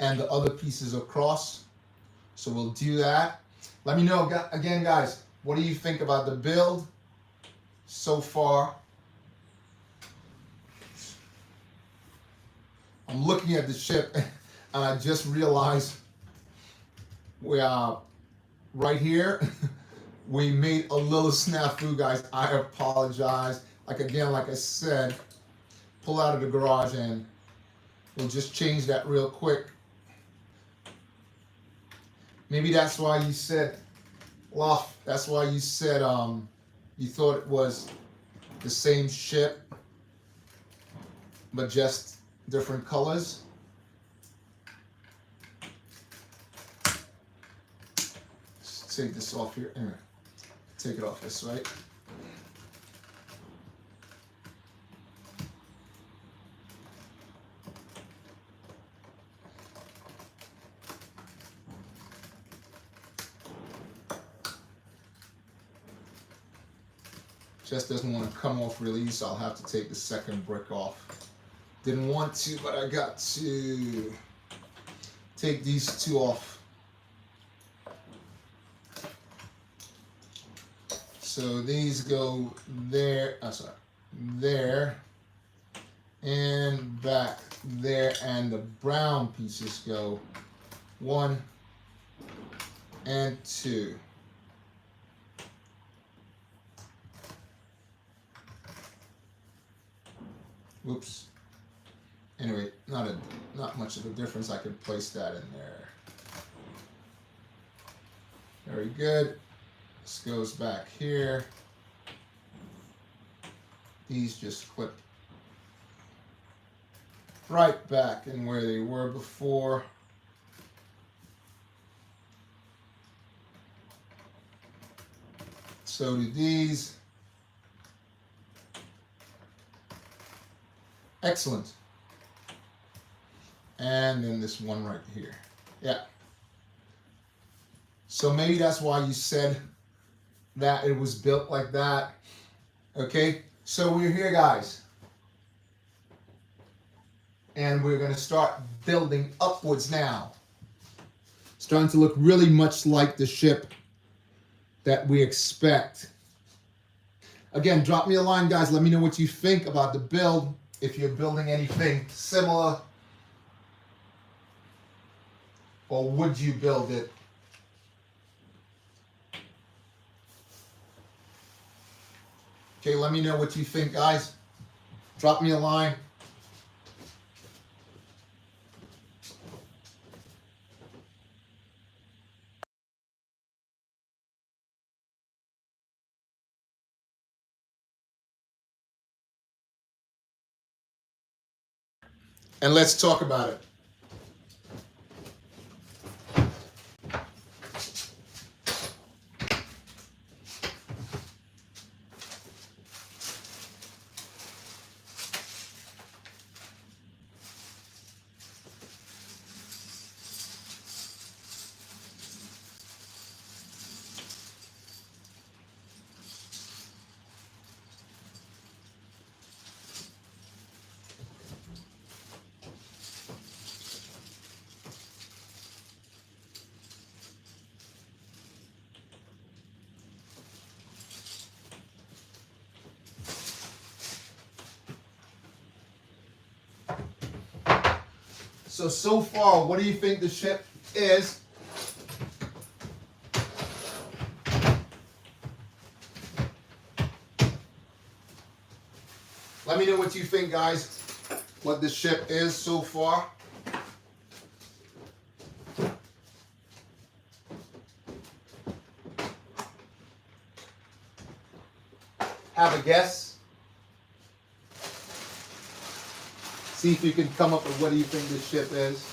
and the other pieces across. So we'll do that. Let me know, again, guys, what do you think about the build so far? I'm looking at the ship and I just realized we are right here. We made a little snafu, guys. I apologize. Like I said, pull out of the garage and we'll just change that real quick. Maybe that's why you said, Lof, that's why you said you thought it was the same ship, but just different colors. Let's take this off here. Anyway, take it off this way. Just doesn't want to come off really, so I'll have to take the second brick off. Didn't want to, but I got to take these 2 off. So these go there, there, and back there, and the brown pieces go 1 and 2. Whoops. Anyway, not much of a difference. I could place that in there. Very good. This goes back here. These just clip right back in where they were before. So do these. Excellent. and then this one right here. Yeah. So maybe that's why you said that it was built like that. Okay, so we're here, guys. And we're going to start building upwards now. Starting to look really much like the ship that we expect. Again, drop me a line, guys. Let me know what you think about the build. If you're building anything similar, or would you build it? Okay, let me know what you think, guys. Drop me a line. And let's talk about it. So far, what do you think the ship is? Let me know what you think, guys, what the ship is so far. Have a guess. See if you can come up with what do you think this ship is.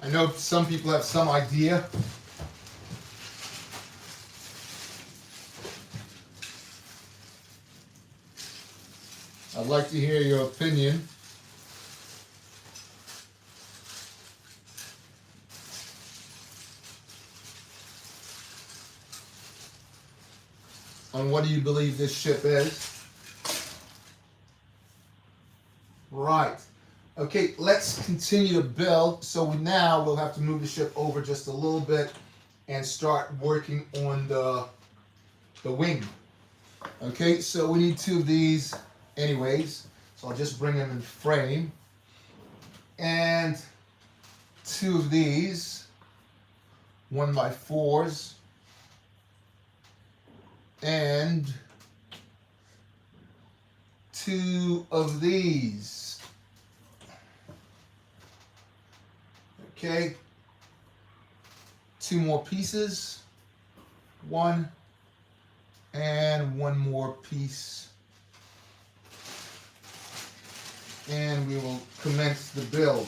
I know some people have some idea. I'd like to hear your opinion. On what do you believe this ship is? Right. Okay, let's continue to build. So we'll have to move the ship over just a little bit and start working on the wing. Okay, so we need 2 of these anyways. So I'll just bring them in frame. And 2 of these 1x4s. And 2 of these. Okay. 2 more pieces. 1 and 1 more piece. And we will commence the build.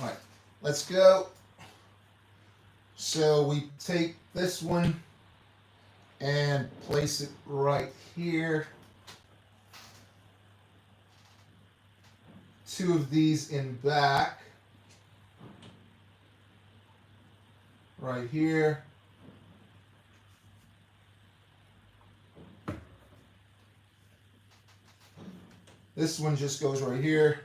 All right, let's go. So we take this one and place it right here. 2 of these in back. Right here. This one just goes right here.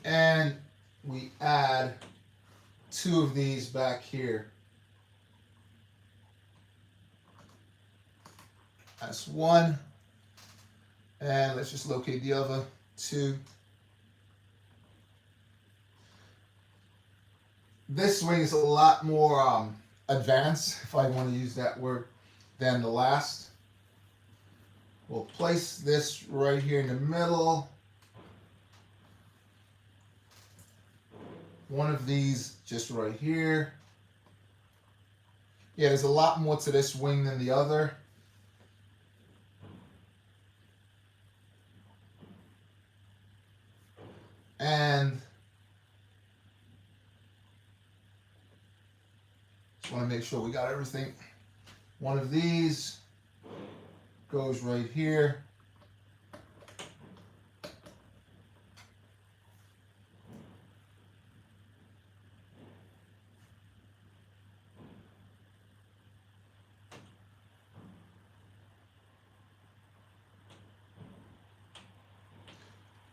And we add 2 of these back here. That's 1. And let's just locate the other 2. This wing is a lot more advanced, if I want to use that word, than the last. We'll place this right here in the middle. One of these just right here. Yeah, there's a lot more to this wing than the other. And just want to make sure we got everything. One of these goes right here.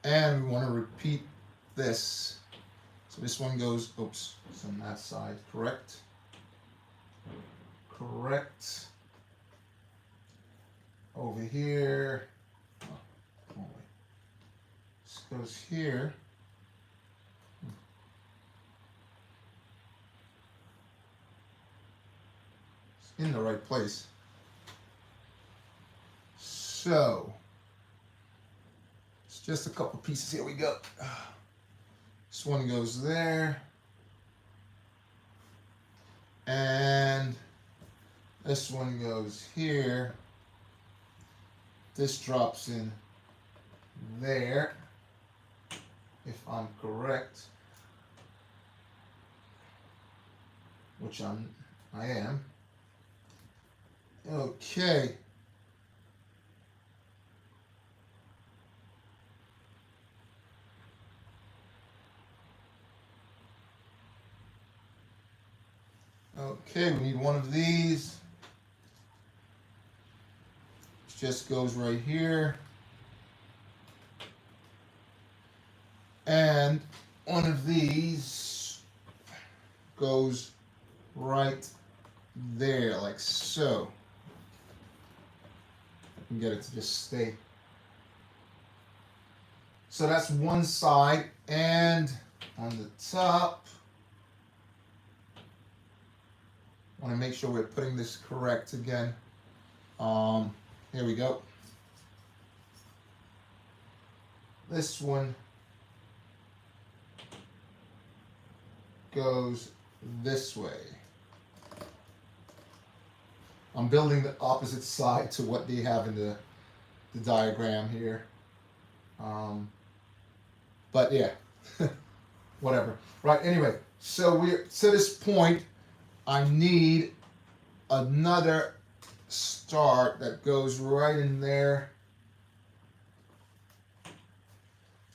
And we want to repeat this. So this one goes, oops, it's on that side, correct? Correct. Over here. Oh, this goes here. It's in the right place. So, it's just a couple pieces. Here we go. This one goes there. And this one goes here. This drops in there, if I'm correct, which I am. Okay. Okay, we need one of these. Just goes right here. And one of these goes right there, like so. I can get it to just stay. So that's one side, and on the top, I want to make sure we're putting this correct again. Here we go. This one goes this way. I'm building the opposite side to what they have in the diagram here. But yeah, whatever. Right, anyway, so we're to this point, I need another start that goes right in there.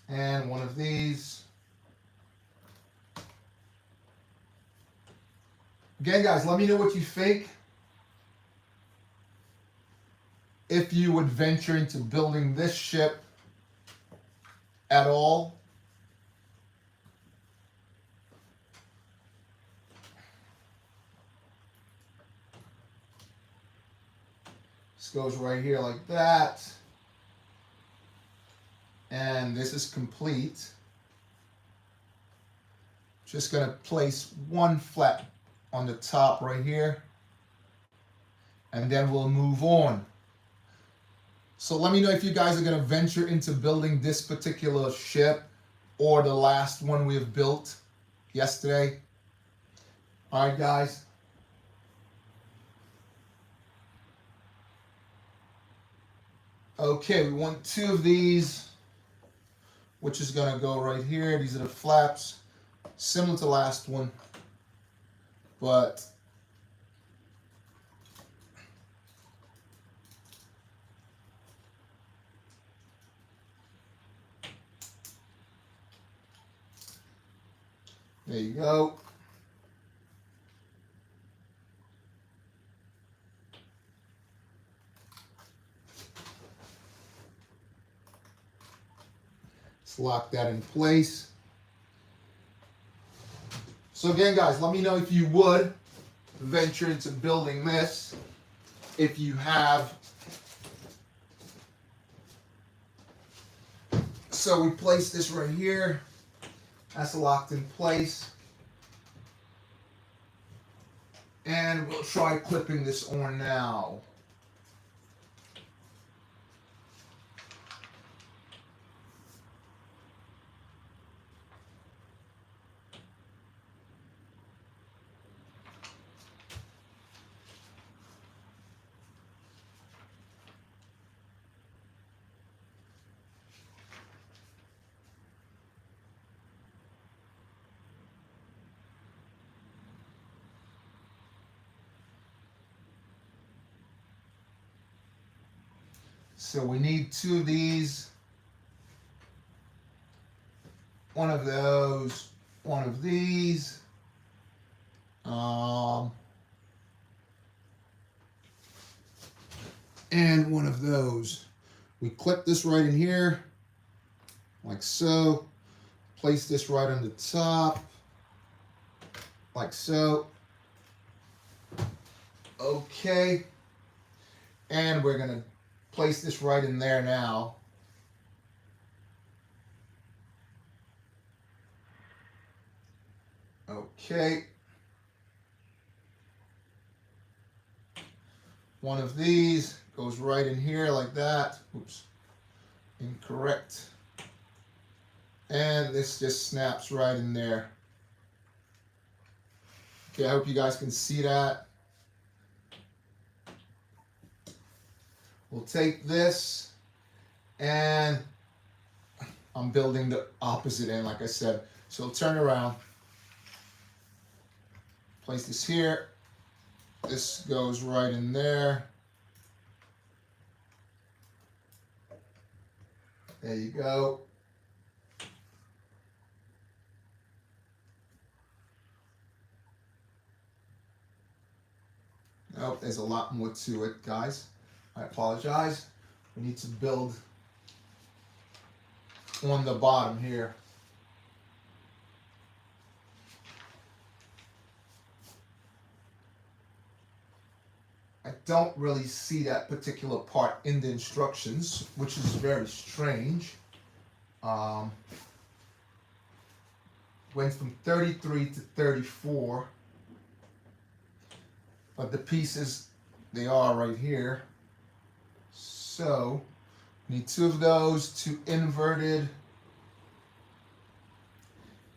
And one of these. Again, guys, let me know what you think. If you would venture into building this ship at all. This goes right here like that. And this is complete. Just going to place one flap on the top right here. And then we'll move on. So let me know if you guys are going to venture into building this particular ship or the last one we have built yesterday. All right, guys. Okay, we want two of these, which is going to go right here. These are the flaps, similar to the last one, but there you go. Let's lock that in place. So again, guys, let me know if you would venture into building this. If you have. So we place this right here. That's locked in place. And we'll try clipping this on now. So we need 2 of these, 1 of those, 1 of these. And 1 of those. We clip this right in here, like so. Place this right on the top, like so. Okay. And we're gonna place this right in there now. Okay. 1 of these goes right in here like that. Oops, incorrect. And this just snaps right in there. Okay, I hope you guys can see that. We'll take this, and I'm building the opposite end, like I said. So turn around, place this here. This goes right in there. There you go. Nope, there's a lot more to it, guys. I apologize. We need to build on the bottom here. I don't really see that particular part in the instructions, which is very strange. Went from 33 to 34, but the pieces, they are right here. So, need 2 of those, 2 inverted,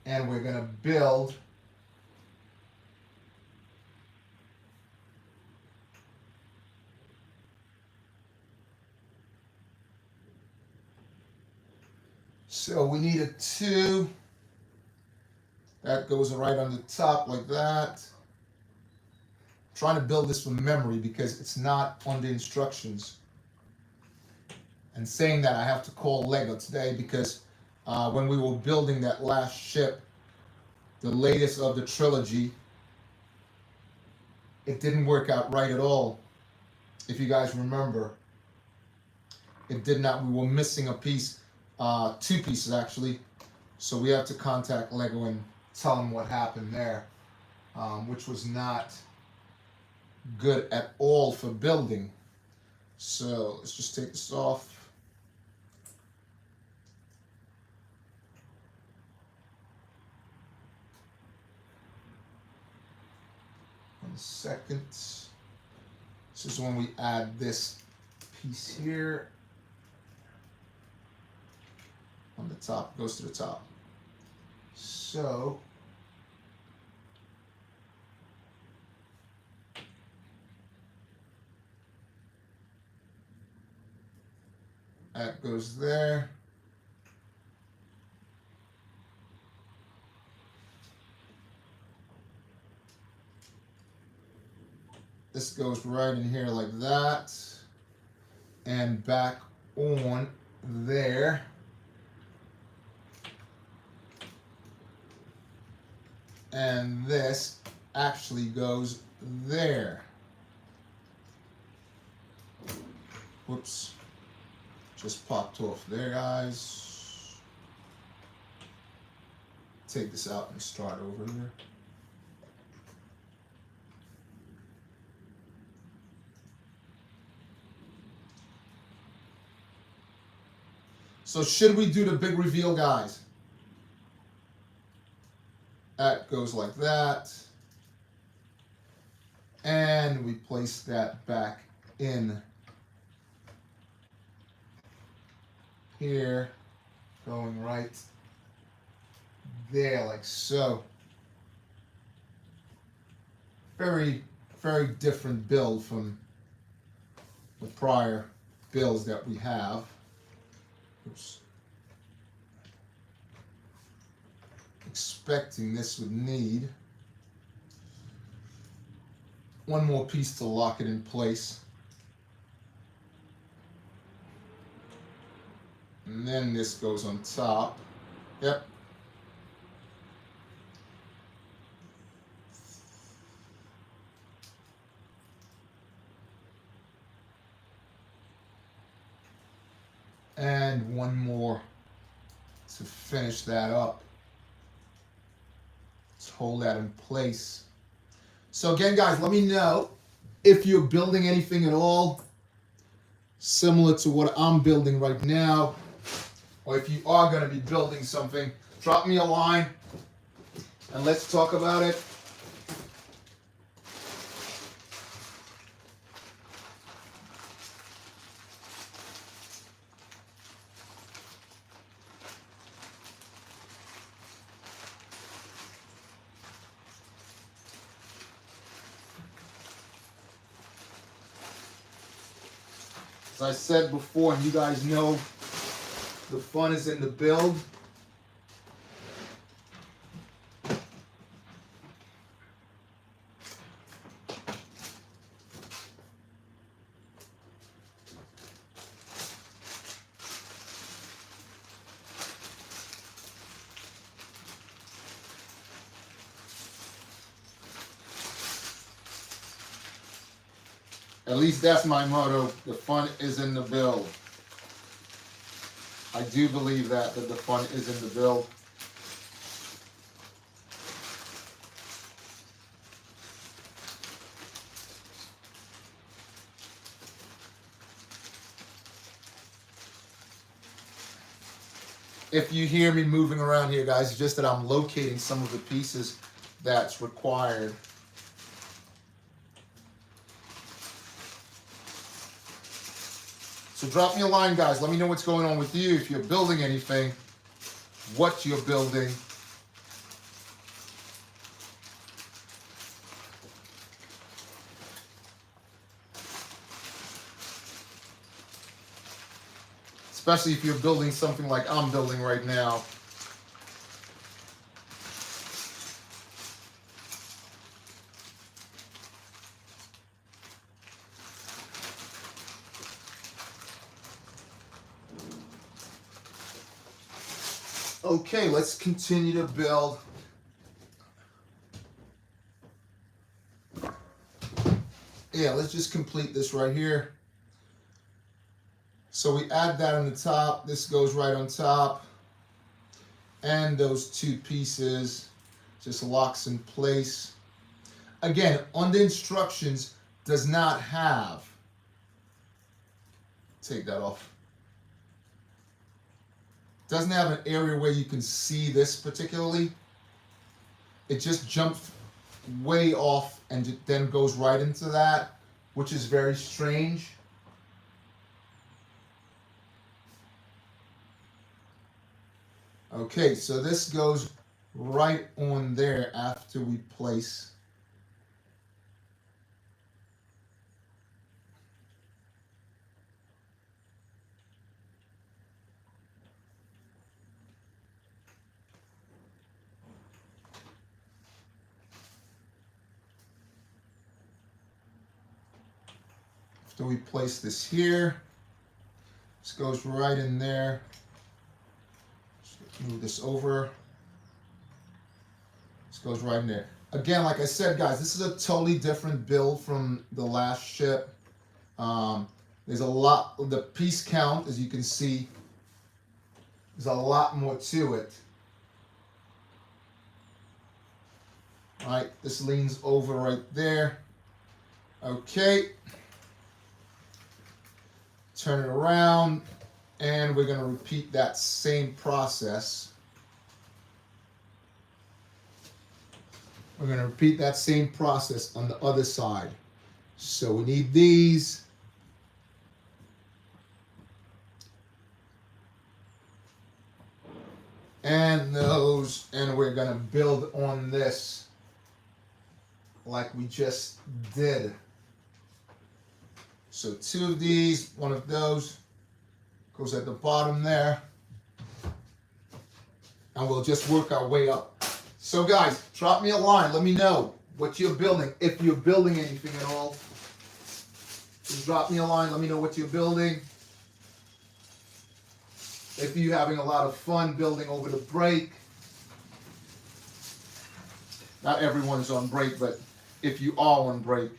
and we're gonna build so we need a 2 that goes right on the top like that. I'm trying to build this from memory because it's not on the instructions. And saying that, I have to call Lego today because when we were building that last ship, the latest of the trilogy, it didn't work out right at all. If you guys remember, it did not. We were missing a piece, 2 pieces actually. So we have to contact Lego and tell them what happened there, which was not good at all for building. So let's just take this off. 1 second. This is when we add this piece here. On the top, goes to the top. So that goes there. This goes right in here like that, and back on there. And this actually goes there. Whoops. Just popped off there, guys. Take this out and start over here. So should we do the big reveal, guys? That goes like that. And we place that back in here, going right there like so. Very, very different build from the prior builds that we have. Oops. Expecting this would need 1 more piece to lock it in place. And then this goes on top. Yep. And one more to finish that up. Let's hold that in place. So again, guys, let me know if you're building anything at all similar to what I'm building right now, or if you are going to be building something, drop me a line and let's talk about it. As I said before, and you guys know, the fun is in the build. At least that's my motto. The fun is in the build. I do believe that the fun is in the build. If you hear me moving around here, guys, it's just that I'm locating some of the pieces that's required. So drop me a line, guys. Let me know what's going on with you. If you're building anything, what you're building. Especially if you're building something like I'm building right now. Okay, let's continue to build. Yeah, let's just complete this right here. So we add that on the top. This goes right on top. And those two pieces just locks in place. Again, on the instructions, does not have. Take that off. Doesn't have an area where you can see this particularly. It just jumps way off and then goes right into that, which is very strange. Okay, so this goes right on there after we place. After we place this here, this goes right in there. Move this over. This goes right in there. Again, like I said, guys, this is a totally different build from the last ship. There's a lot, the piece count, as you can see, there's a lot more to it. All right, this leans over right there. Okay. Turn it around. And we're going to repeat that same process. We're going to repeat that same process on the other side. So we need these. And those. And we're going to build on this like we just did. So two of these, one of those. Goes at the bottom there. And we'll just work our way up. So guys, drop me a line. Let me know what you're building. If you're building anything at all, just drop me a line. Let me know what you're building. if you're having a lot of fun building over the break. Not everyone's on break, but if you are on break.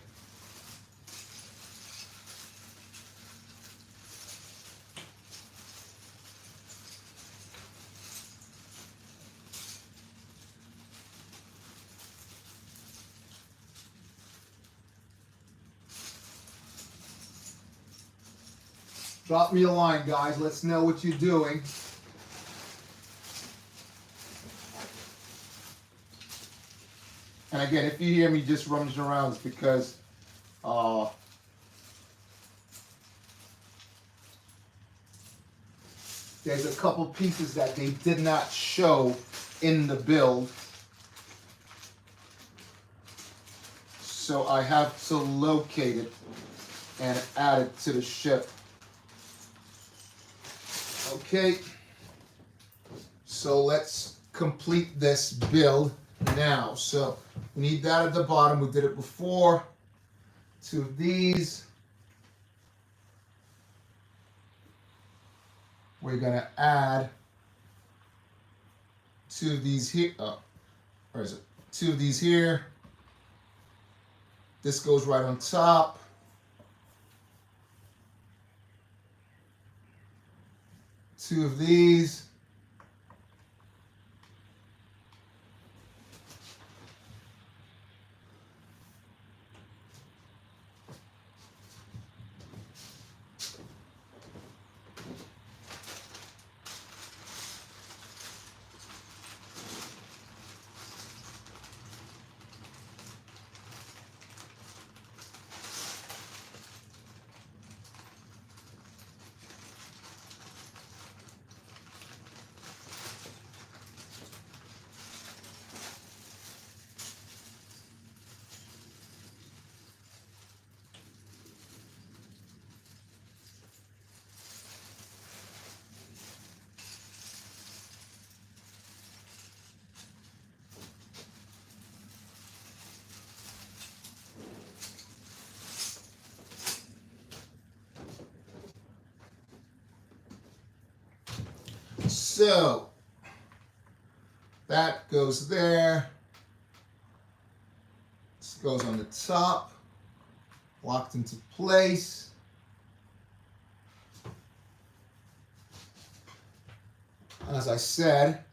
Drop me a line, guys. Let's know what you're doing. And again, if you hear me just rummaging around, it's because there's a couple pieces that they did not show in the build. So I have to locate it and add it to the ship. Okay, so let's complete this build now. So we need that at the bottom. We did it before. 2 of these. We're gonna add 2 of these here. Where is it? 2 of these here. This goes right on top. Two of these. So that goes there. This goes on the top, locked into place. As I said,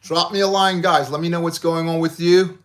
drop me a line, guys. Let me know what's going on with you.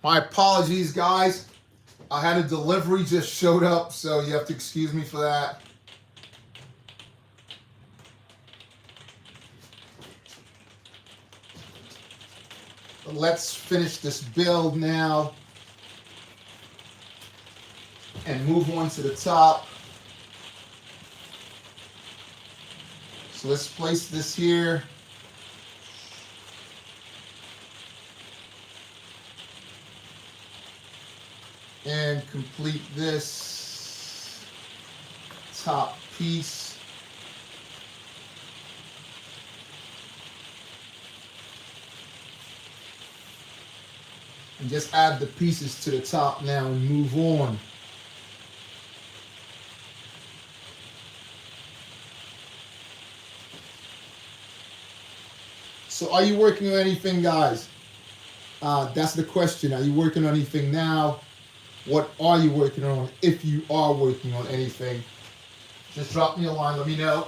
My apologies, guys. I had a delivery just showed up, so you have to excuse me for that. But let's finish this build now and move on to the top. So let's place this here. And complete this top piece. And just add the pieces to the top now and move on. So are you working on anything, guys? That's the question. Are you working on anything now? What are you working on? If you are working on anything, just drop me a line, let me know.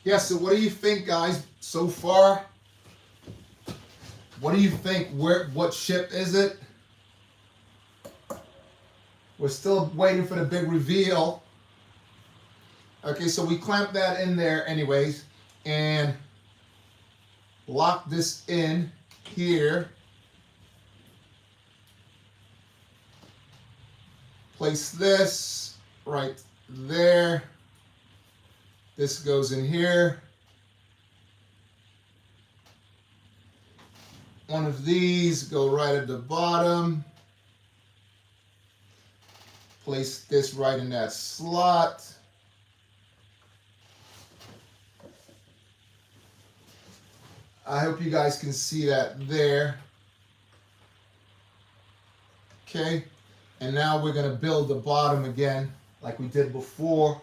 Yeah, so what do you think, guys, so far? What do you think? What ship is it? We're still waiting for the big reveal. Okay, so we clamp that in there anyways, and lock this in here. Place this right there. This goes in here. One of these go right at the bottom. Place this right in that slot. I hope you guys can see that there. Okay, and now we're gonna build the bottom again like we did before.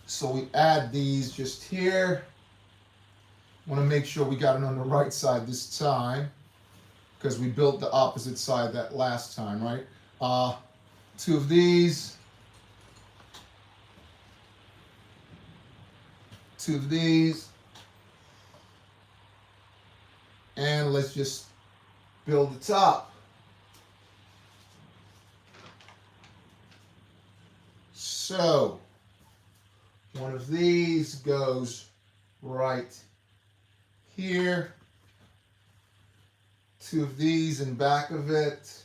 So we add these just here. Want to make sure we got it on the right side this time, because we built the opposite side that last time, right? 2 of these. 2 of these. And let's just build the top. So, one of these goes right here. 2 of these in back of it.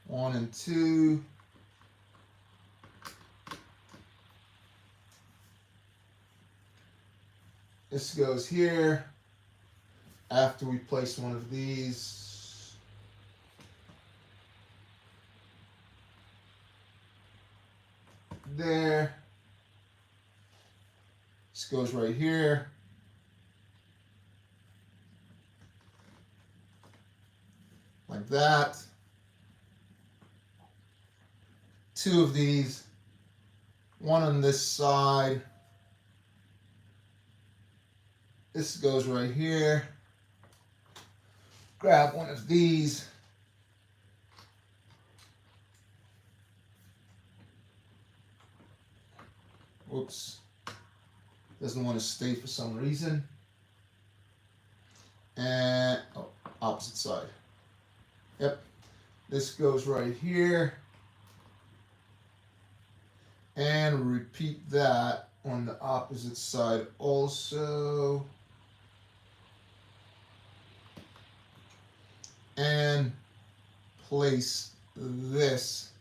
One and 2. This goes here after we place one of these. There. This goes right here. Like that. 2 of these. One on this side. This goes right here. Grab one of these. Whoops. Doesn't want to stay for some reason. And, oh, opposite side. Yep. This goes right here. And repeat that on the opposite side also. And place this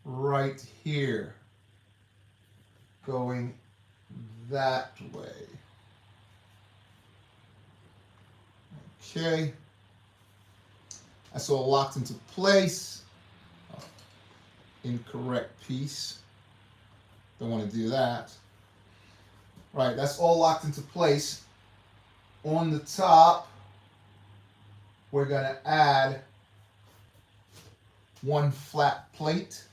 right here, going that way. Okay, that's all locked into place. Oh, incorrect piece. Don't want to do that. Right, that's all locked into place. On the top, we're going to add one flat plate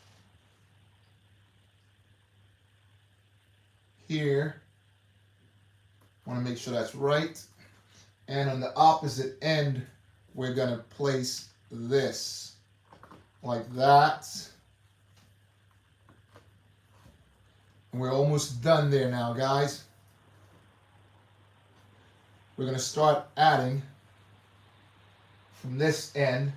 here. Want to make sure that's right. And on the opposite end, we're going to place this like that. And we're almost done there now, guys. We're going to start adding from this end.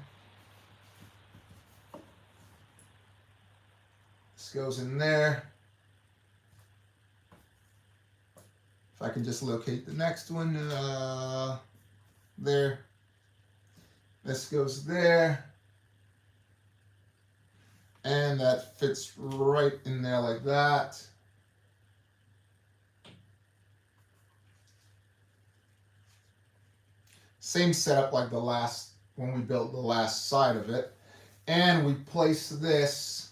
This goes in there. If I can just locate the next one, there. This goes there. And that fits right in there like that. Same setup like the last, when we built the last side of it. And we place this,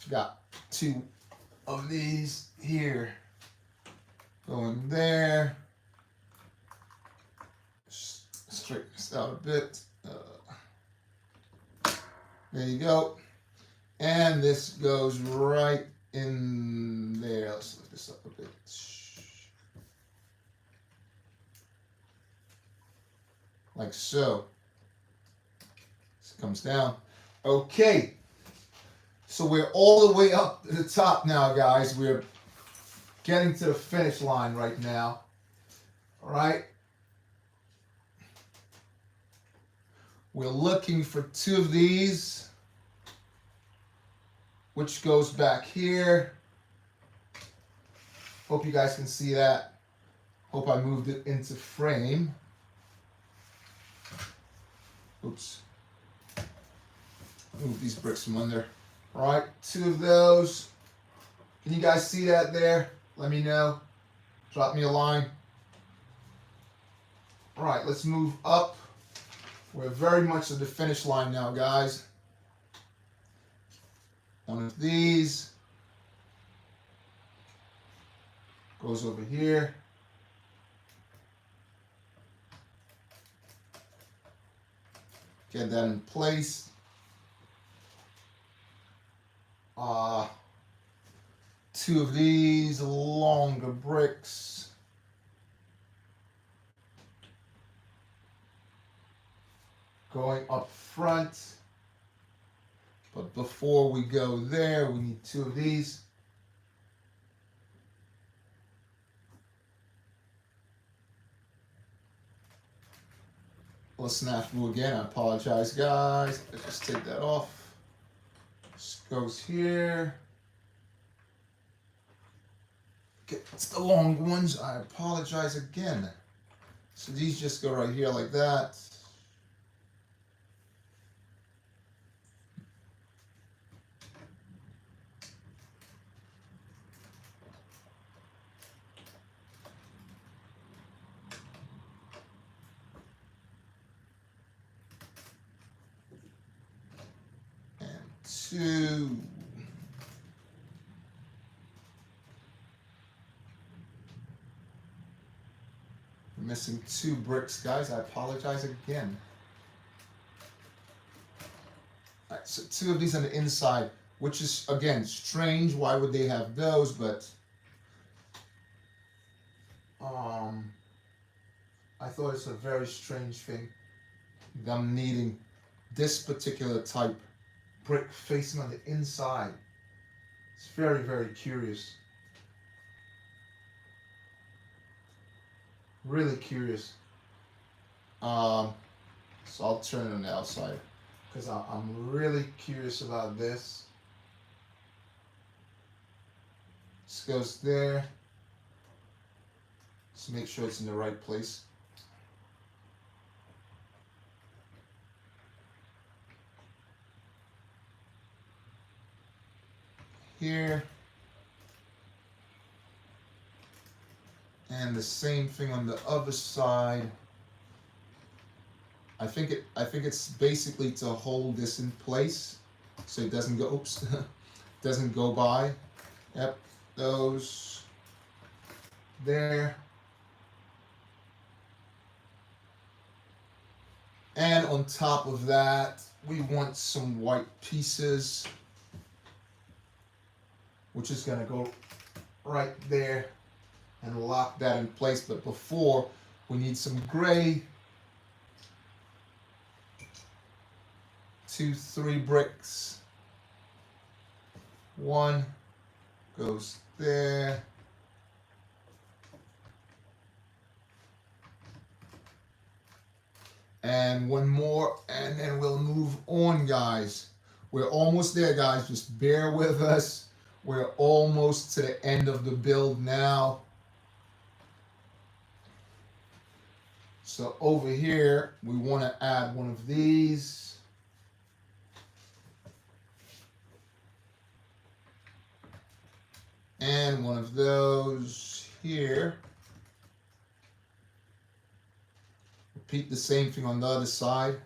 got 2 of these here. Going there. Straighten this out a bit. There you go. And this goes right in there. Let's lift this up a bit. Like so. This comes down. Okay, so we're all the way up to the top now, guys. We're getting to the finish line right now. All right. We're looking for 2 of these, which goes back here. Hope you guys can see that. Hope I moved it into frame. Oops. Move these bricks from under. All right, 2 of those. Can you guys see that there? Let me know. Drop me a line. All right, let's move up. We're very much at the finish line now, guys. 1 of these goes over here. Get that in place. 2 of these longer bricks. Going up front. But before we go there, we need 2 of these. Let's snap through again. I apologize, guys. Let's just take that off. This goes here. Okay, it's the long ones. I apologize again. So these just go right here like that. And 2. We're missing 2 bricks, guys. I apologize again. All right, so 2 of these on the inside, which is, again, strange. Why would they have those? But I thought it's a very strange thing, them needing this particular type brick facing on the inside. It's very, very curious. Really curious. So I'll turn it on the outside because I'm really curious about this. This goes there. Just make sure it's in the right place. Here. And the same thing on the other side. I think it's basically to hold this in place so it doesn't go doesn't go by. Yep, those there. And on top of that, we want some white pieces, which is gonna go right there and lock that in place. But before, we need some gray. 2, 3 bricks. 1 goes there. And 1 more, and then we'll move on, guys. We're almost there, guys. Just bear with us. We're almost to the end of the build now. So over here, we want to add 1 of these. And 1 of those here. Repeat the same thing on the other side.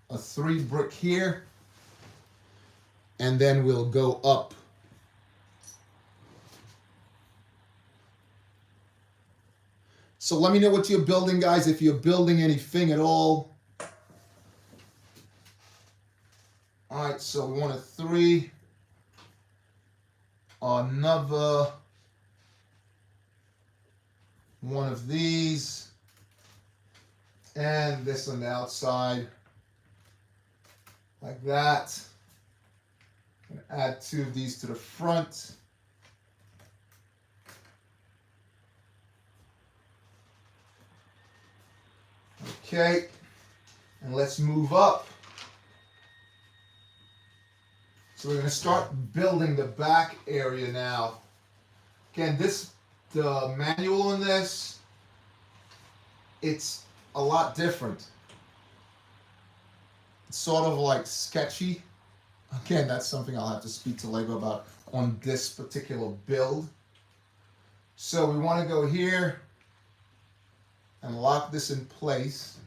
A 3 brick here. And then we'll go up. So let me know what you're building, guys, if you're building anything at all. All right, so we want a 3. Another 1 of these. And this on the outside. like that. I'm going to add 2 of these to the front. Okay, and let's move up. So we're going to start building the back area now. Again, the manual in this, it's a lot different. It's sort of like sketchy. Again, that's something I'll have to speak to Lego about on this particular build. So we want to go here and lock this in place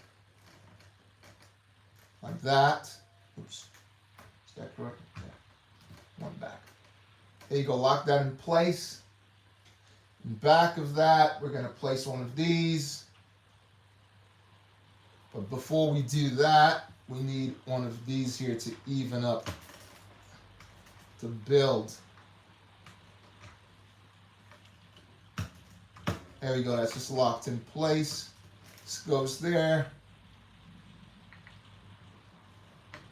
like that. Oops, is that correct? Yeah. One back. There you go, lock that in place. In back of that, we're going to place one of these. But before we do that, we need one of these here to even up the build. There we go, that's just locked in place. This goes there.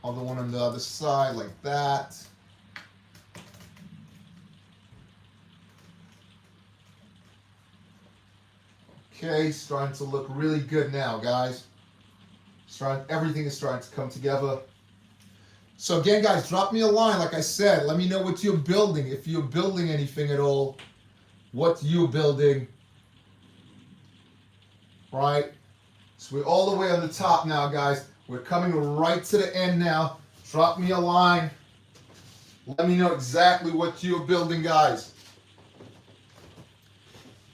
Other one on the other side like that. Okay, starting to look really good now, guys. Everything is starting to come together. So again, guys, drop me a line. Like I said, let me know what you're building. If you're building anything at all, what you're building. Right? So we're all the way on the top now, guys. We're coming right to the end now. Drop me a line. Let me know exactly what you're building, guys.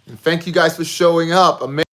And thank you guys for showing up. Amazing.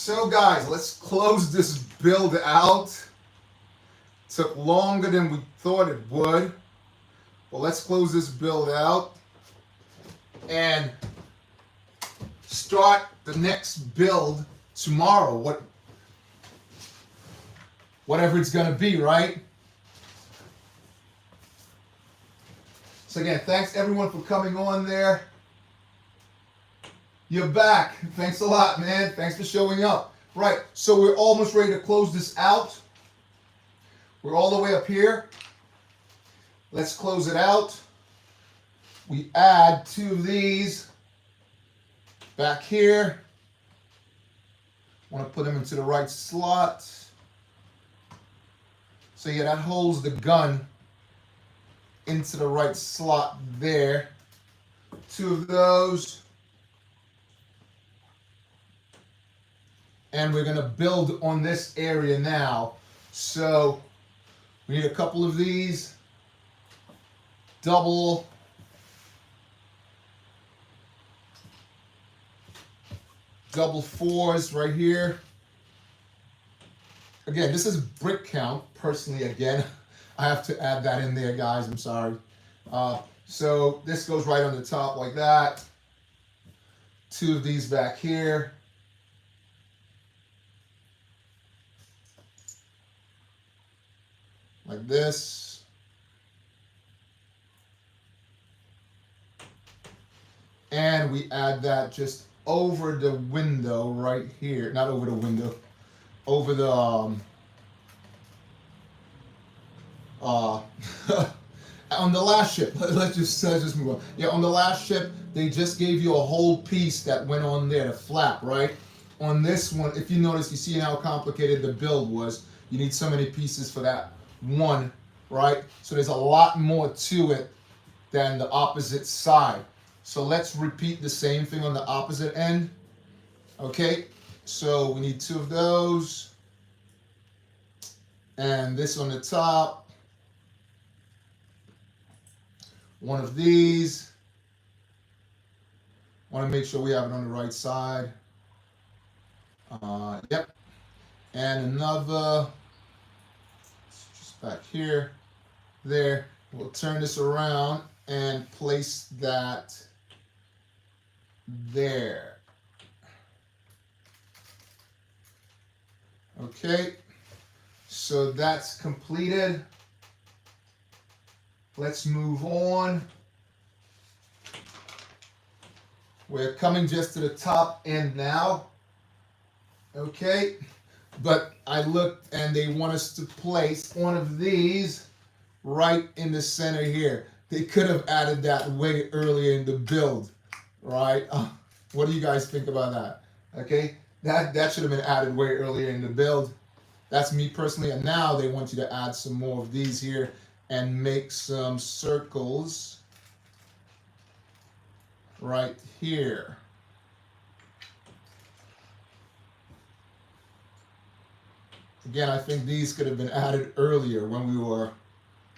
So guys, let's close this build out. Took longer than we thought it would. Well, let's close this build out and start the next build tomorrow. Whatever it's gonna be, right? So again, thanks everyone for coming on there. You're back. Thanks a lot, man. Thanks for showing up. Right, so we're almost ready to close this out. We're all the way up here. Let's close it out. We add 2 of these back here. Want to put them into the right slot. So yeah, that holds the gun into the right slot there. 2 of those. And we're going to build on this area now. So we need a couple of these. Double fours right here. Again, this is brick count. Personally, again, I have to add that in there, guys. I'm sorry. So this goes right on the top like that. 2 of these back here. Like this. And we add that just over the window right here. Not over the window. Over the on the last ship. Let's just move on. Yeah, on the last ship, they just gave you a whole piece that went on there, the flap, right? On this one, if you notice, you see how complicated the build was. You need so many pieces for that one, right? So there's a lot more to it than the opposite side. So let's repeat the same thing on the opposite end. Okay, so we need 2 of those. And this on the top. 1 of these. Want to make sure we have it on the right side. Yep. And another, just back here, there. We'll turn this around and place that there. Okay, so that's completed. Let's move on. We're coming just to the top end now. Okay, but I looked and they want us to place 1 of these right in the center here. They could have added that way earlier in the build, right? What do you guys think about that? Okay, that should have been added way earlier in the build. That's me personally. And now they want you to add some more of these here and make some circles right here. Again, I think these could have been added earlier when we were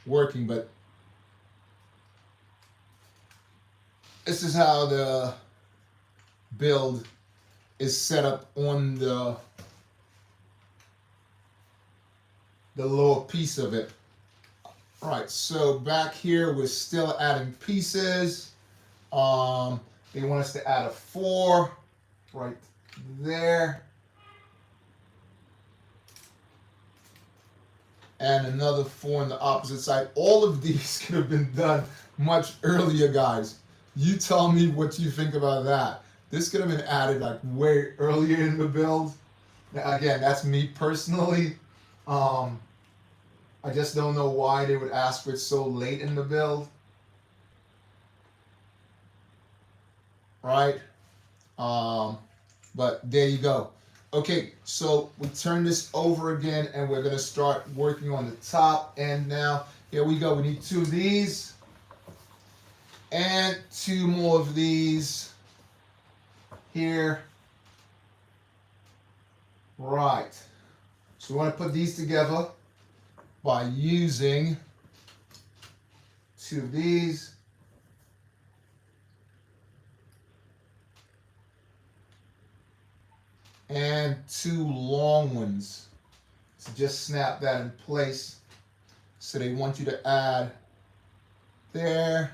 working, but this is how the build is set up on the lower piece of it. All right, so back here we're still adding pieces. They want us to add a 4 right there. And another 4 on the opposite side. All of these could have been done much earlier, guys. You tell me what you think about that. This could have been added like way earlier in the build. Now, again, that's me personally. I just don't know why they would ask for it so late in the build. Right? But there you go. Okay, so we turn this over again and we're gonna start working on the top end now. Here we go. We need 2 of these and 2 more of these here. Right. So we want to put these together by using 2 of these. and 2 long ones. So just snap that in place. So they want you to add there,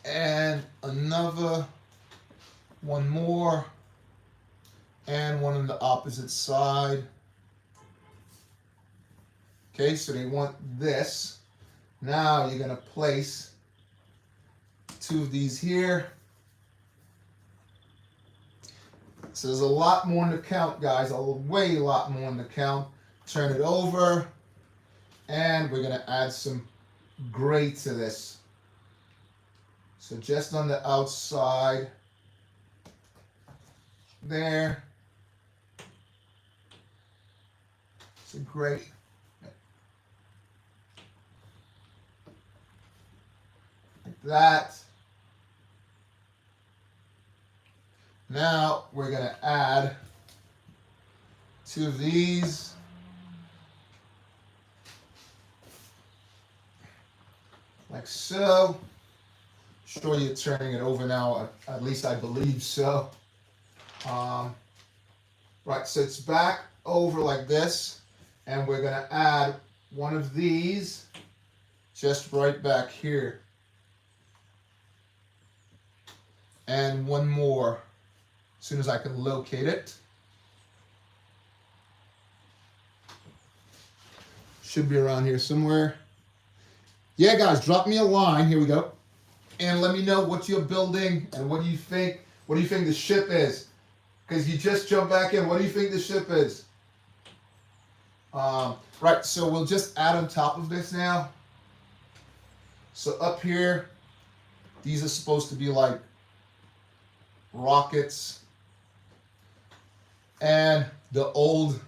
and another one more, and one on the opposite side. Okay, so they want this. Now you're gonna place 2 of these here. So there's a lot more in the count, guys, a way lot more in the count. Turn it over, and we're gonna add some gray to this. So just on the outside there. So gray. Like that. Now we're gonna add 2 of these. Like so. Sure, you're turning it over now, at least I believe so. Right, so it's back over like this, and we're gonna add one of these just right back here. And one more, as soon as I can locate it. Should be around here somewhere. Yeah, guys, drop me a line. Here we go. And let me know what you're building and what do you think. What do you think the ship is? Because you just jumped back in. What do you think the ship is? Right, so we'll just add on top of this now. So up here, these are supposed to be like rockets. And the old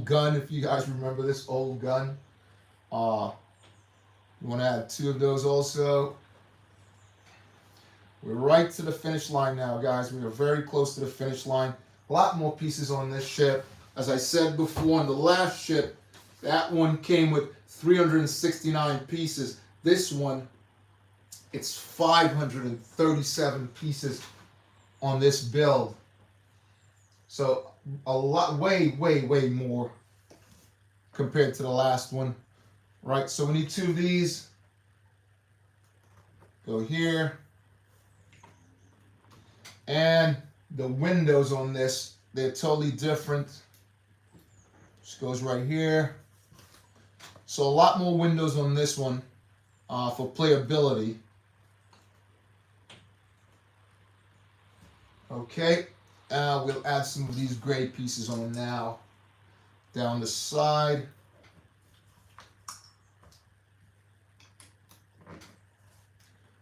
gun, if you guys remember this old gun. You want to add 2 of those also. We're right to the finish line now, guys. We are very close to the finish line. A lot more pieces on this ship. As I said before, on the last ship, that one came with 369 pieces. This one, it's 537 pieces on this build. So a lot, way more compared to the last one. Right, so we need 2 of these. Go here. And the windows on this, they're totally different. Just goes right here. So a lot more windows on this one for playability. Okay, we'll add some of these gray pieces on now. Down the side.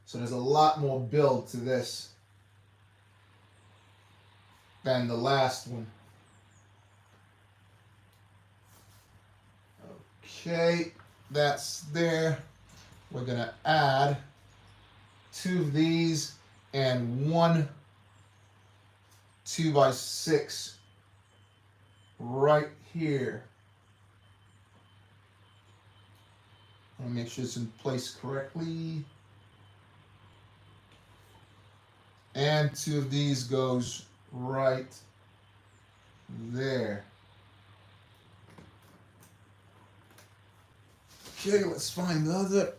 So there's a lot more build to this than the last one. Okay, that's there. We're gonna add 2 of these and 1 2x6 right here. I'll make sure it's in place correctly. And 2 of these goes right there. Okay, let's find the other.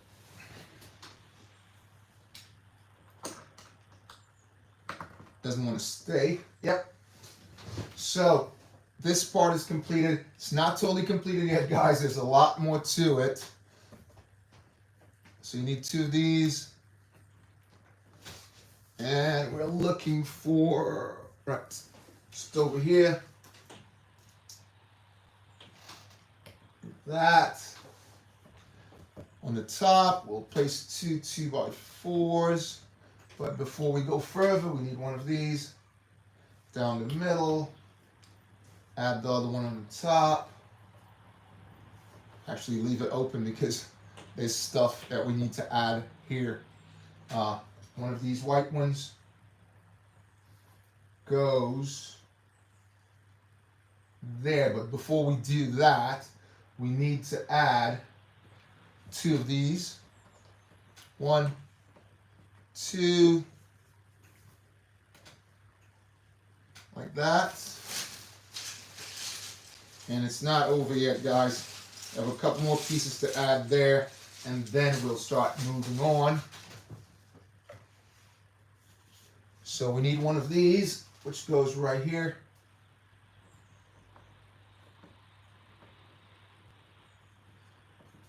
Doesn't want to stay. Yep. So this part is completed. It's not totally completed yet, guys. There's a lot more to it. So you need 2 of these. And we're looking for, right, just over here. That. On the top, we'll place 2 2x4s. But before we go further, we need one of these. Down the middle. Add the other one on the top. Actually, leave it open because there's stuff that we need to add here. One of these white ones goes there. But before we do that, we need to add 2 of these. 1, 2, like that. And it's not over yet, guys. I have a couple more pieces to add there, and then we'll start moving on. So we need one of these, which goes right here.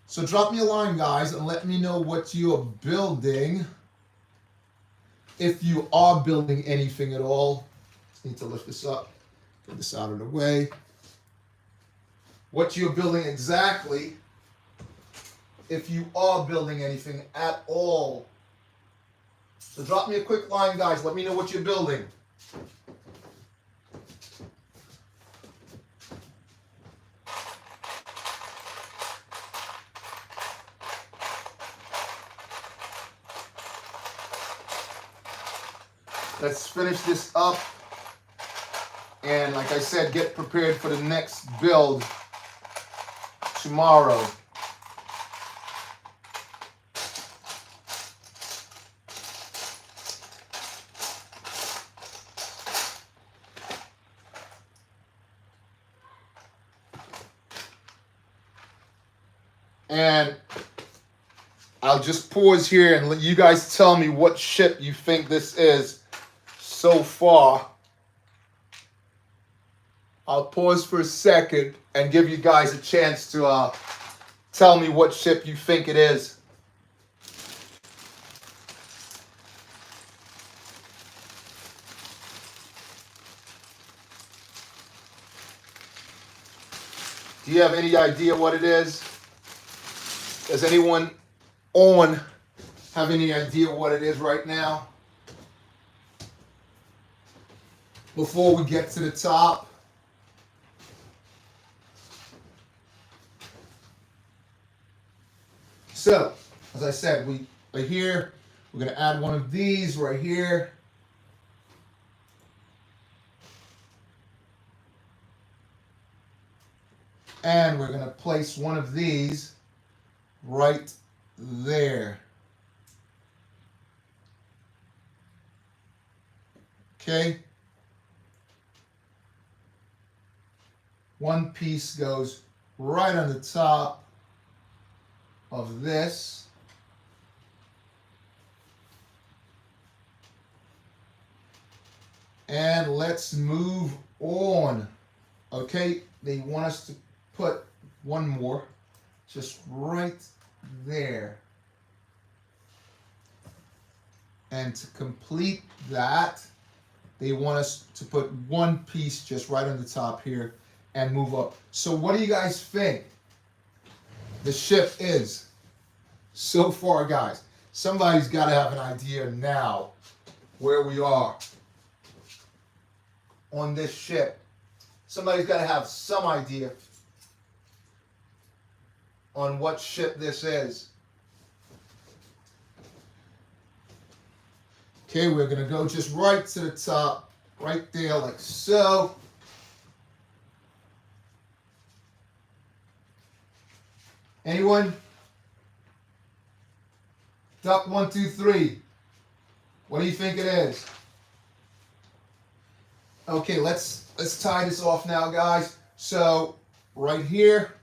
So drop me a line, guys, and let me know what you are building. If you are building anything at all. Just need to lift this up, get this out of the way. What you're building exactly, if you are building anything at all. So drop me a quick line, guys. Let me know what you're building. Let's finish this up. And like I said, get prepared for the next build tomorrow. And I'll just pause here and let you guys tell me what ship you think this is so far. I'll pause for a second and give you guys a chance to tell me what ship you think it is. Do you have any idea what it is? Does anyone on have any idea what it is right now? Before we get to the top. So, as I said, we are here. We're going to add one of these right here. And we're going to place one of these right there. Okay. One piece goes right on the top of this. And let's move on. Okay, they want us to put one more just right there. And to complete that, they want us to put one piece just right on the top here and move up. So what do you guys think the ship is so far, guys? Somebody's got to have an idea now where we are on this ship. Somebody's got to have some idea on what ship this is. Okay, we're going to go just right to the top, right there like so. Anyone? Duck 1, 2, 3. What do you think it is? Okay, let's tie this off now, guys. So right here,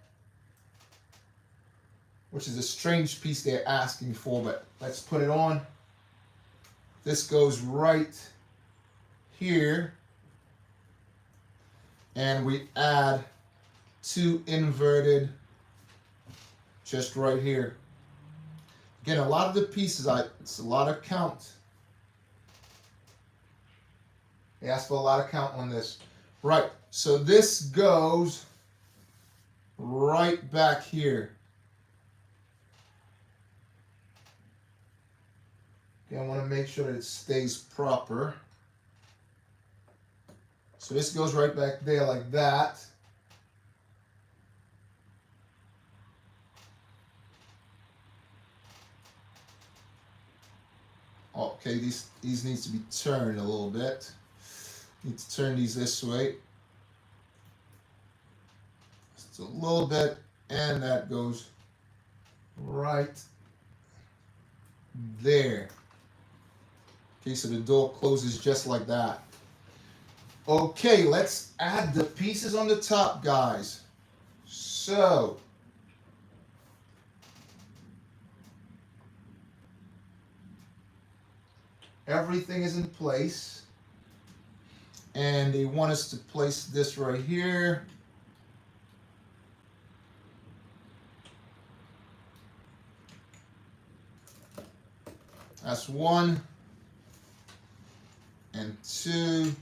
which is a strange piece they're asking for, but let's put it on. This goes right here, and we add 2 inverted just right here. Again, a lot of the pieces, it's a lot of count. They asked for a lot of count on this. Right, so this goes right back here. Okay, I want to make sure that it stays proper. So this goes right back there like that. Okay, these needs to be turned a little bit. Need to turn these this way. Just a little bit, and that goes right there. Okay, so the door closes just like that. Okay, let's add the pieces on the top, guys. So, everything is in place. And they want us to place this right here. That's 1 and 2.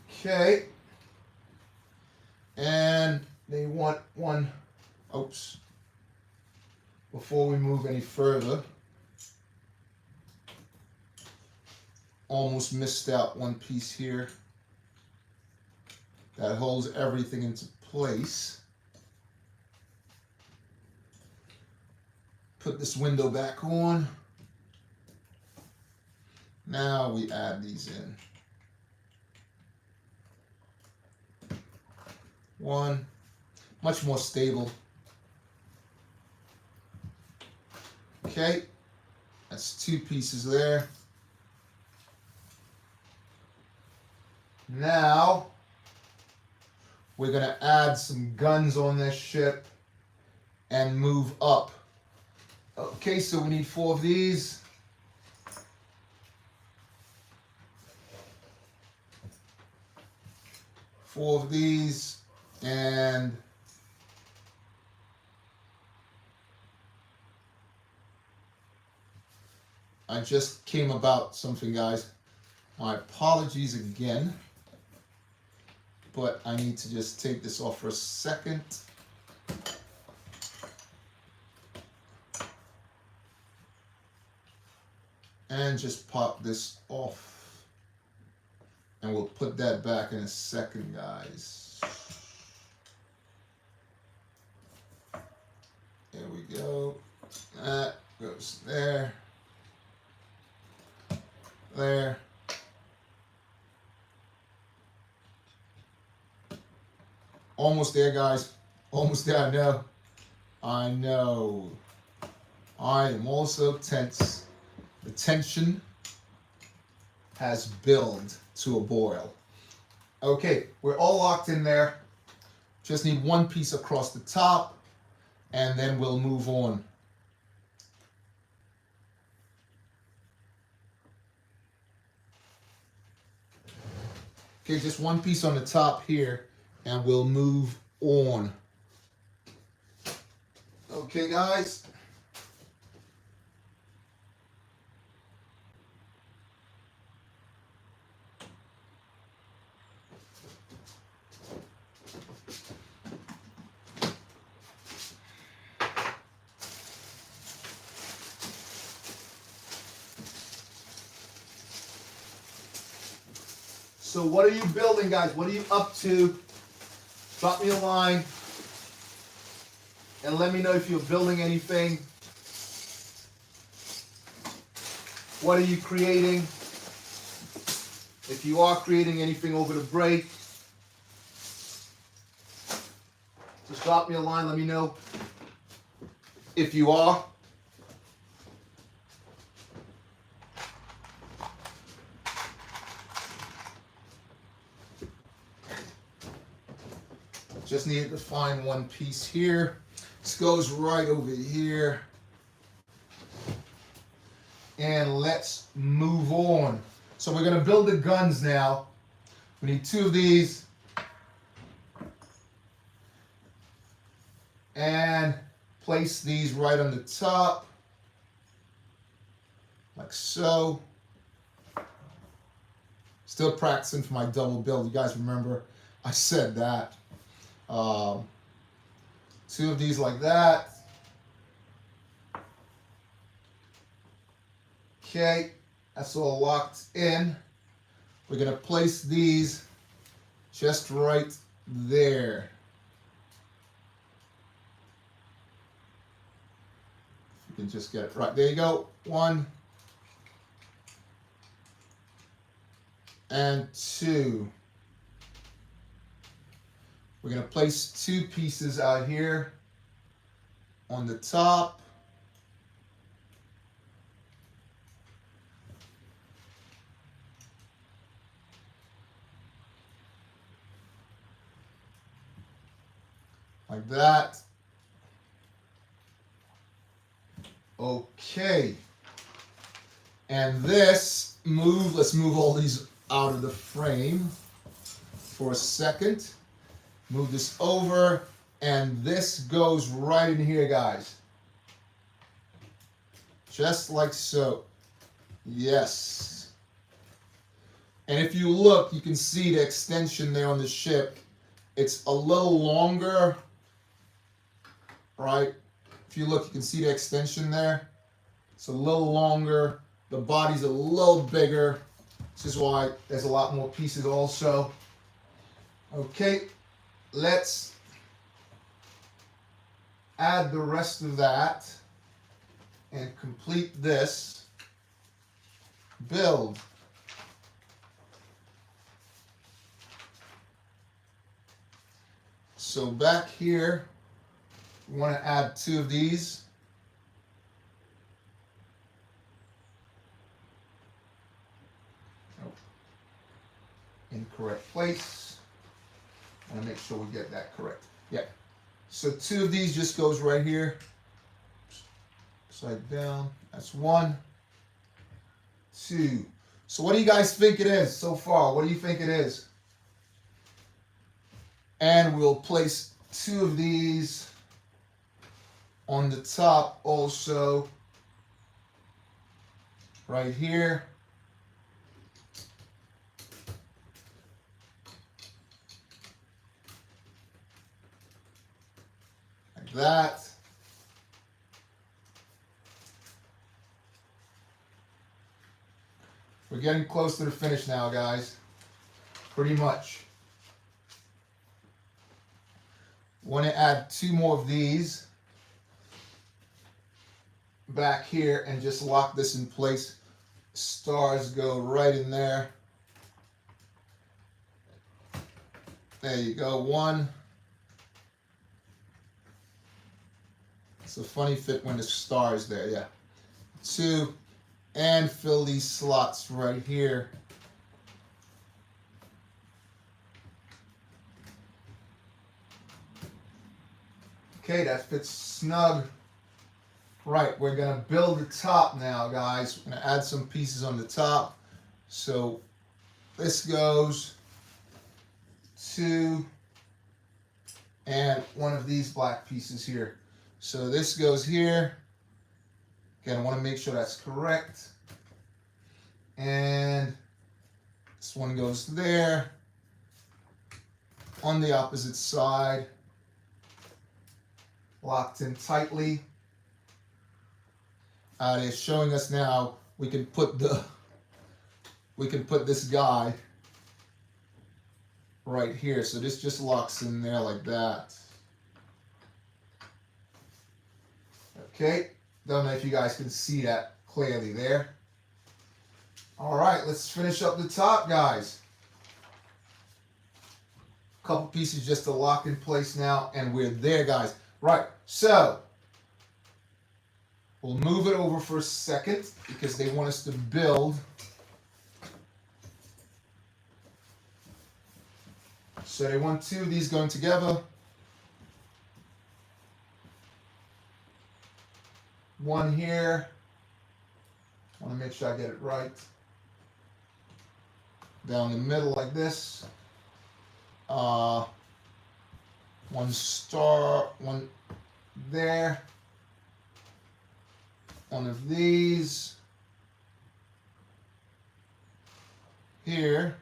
Okay. And they want one. Oops. Before we move any further, almost missed out one piece here that holds everything into place. Put this window back on. Now we add these in. 1, much more stable. Okay, that's 2 pieces there. Now, we're gonna add some guns on this ship and move up. Okay, so we need 4 of these. Four of these, and I just came about something, guys. My apologies again, but I need to just take this off for a second. And just pop this off. And we'll put that back in a second, guys. There we go. That goes there. There. Almost there, guys. Almost there, I know. I know. I am also tense. The tension has built to a boil. Okay, we're all locked in there. Just need one piece across the top, and then we'll move on. Okay, just one piece on the top here, and we'll move on. Okay, guys. So what are you building, guys? What are you up to? Drop me a line and let me know if you're building anything. What are you creating? If you are creating anything over the break, just drop me a line, let me know if you are. Just needed to find one piece here. This goes right over here. And let's move on. So we're gonna build the guns now. We need 2 of these. And place these right on the top. Like so. Still practicing for my double build. You guys remember I said that. 2 of these like that. Okay, that's all locked in. We're gonna place these just right there. If you can just get it right. There you go. 1 and 2. We're going to place 2 pieces out here on the top. like that. Okay. And this move, let's move all these out of the frame for a second. Move this over, and this goes right in here, guys. Just like so. Yes. And if you look, you can see the extension there on the ship. It's a little longer, right? If you look, you can see the extension there. It's a little longer. The body's a little bigger. This is why there's a lot more pieces also. Okay, let's add the rest of that and complete this build. So back here, we want to add 2 of these. Oh, incorrect place. I want to make sure we get that correct. Yeah. So 2 of these just goes right here. Upside down. That's 1, 2. So what do you guys think it is so far? What do you think it is? And we'll place 2 of these on the top also, right here. Like that. We're getting close to the finish now, guys. Pretty much. Want to add 2 more of these back here and just lock this in place. Stars go right in there. There you go. 1. It's a funny fit when the star's there. Yeah. 2. And fill these slots right here. Okay, that fits snug. Right, we're gonna build the top now, guys. We're gonna add some pieces on the top. So this goes 2 and 1 of these black pieces here. So this goes here. Again, I want to make sure that's correct. And this one goes there. On the opposite side. Locked in tightly. They're showing us now we can put this guy right here. So this just locks in there like that. Okay. Don't know if you guys can see that clearly there. All right, let's finish up the top, guys. A couple pieces just to lock in place now, and we're there, guys. Right, so we'll move it over for a second because they want us to build. So they want 2 of these going together. 1 here. I want to make sure I get it right. Down the middle like this. 1 star, 1 there. 1 of these. Here.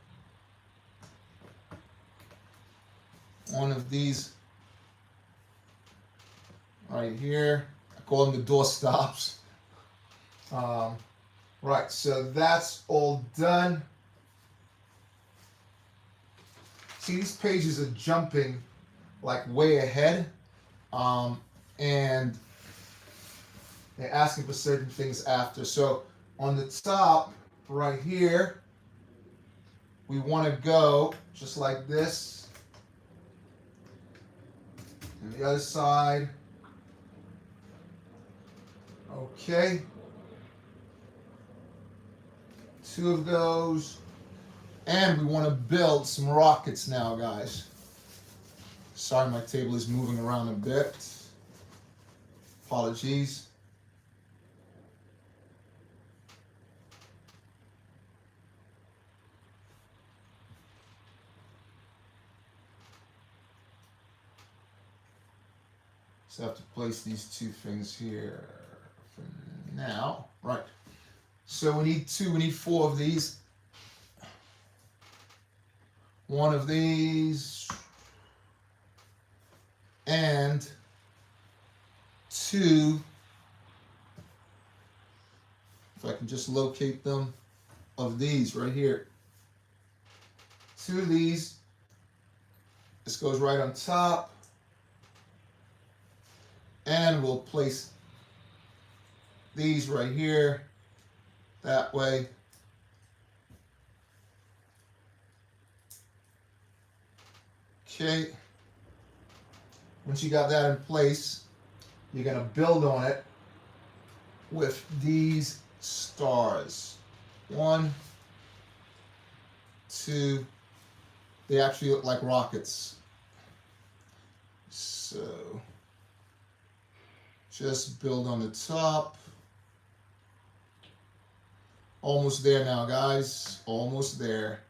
1 of these right here. I call them the door stops. Right, so that's all done. See, these pages are jumping like way ahead, and they're asking for certain things after. So on the top right here, we want to go just like this. And the other side. Okay. 2 of those. And we want to build some rockets now, guys. Sorry, my table is moving around a bit. Apologies. So I have to place these two things here for now. Right. So we need 4 of these. 1 of these. And 2, if I can just locate them, of these right here. 2 of these. This goes right on top. And we'll place these right here, that way. Okay. Once you got that in place, you're going to build on it with these stars. 1, 2, they actually look like rockets. So just build on the top. Almost there now, guys. Almost there.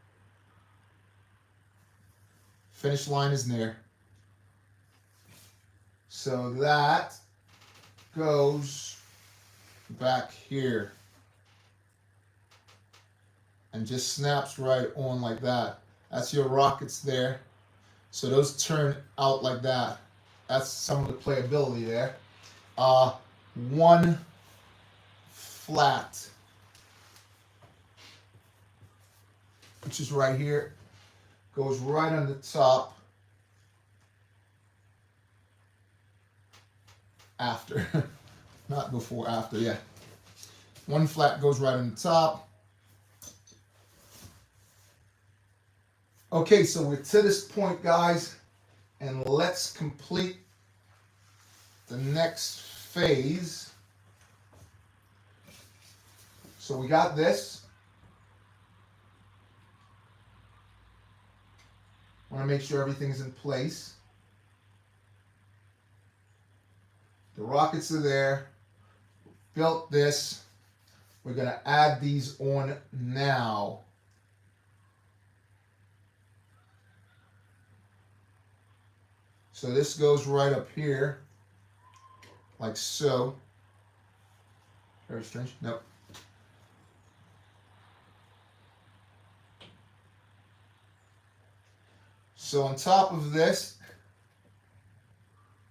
Finish line is near. So that goes back here and just snaps right on like that. That's your rockets there. So those turn out like that. That's some of the playability there. 1 flat, which is right here, goes right on the top after, not before, after, yeah. 1 flat goes right on the top. Okay, so we're to this point, guys, and let's complete the next phase. So we got this. Want to make sure everything's in place. The rockets are there. Built this. We're going to add these on now. So this goes right up here, like so. Very strange. Nope. So on top of this,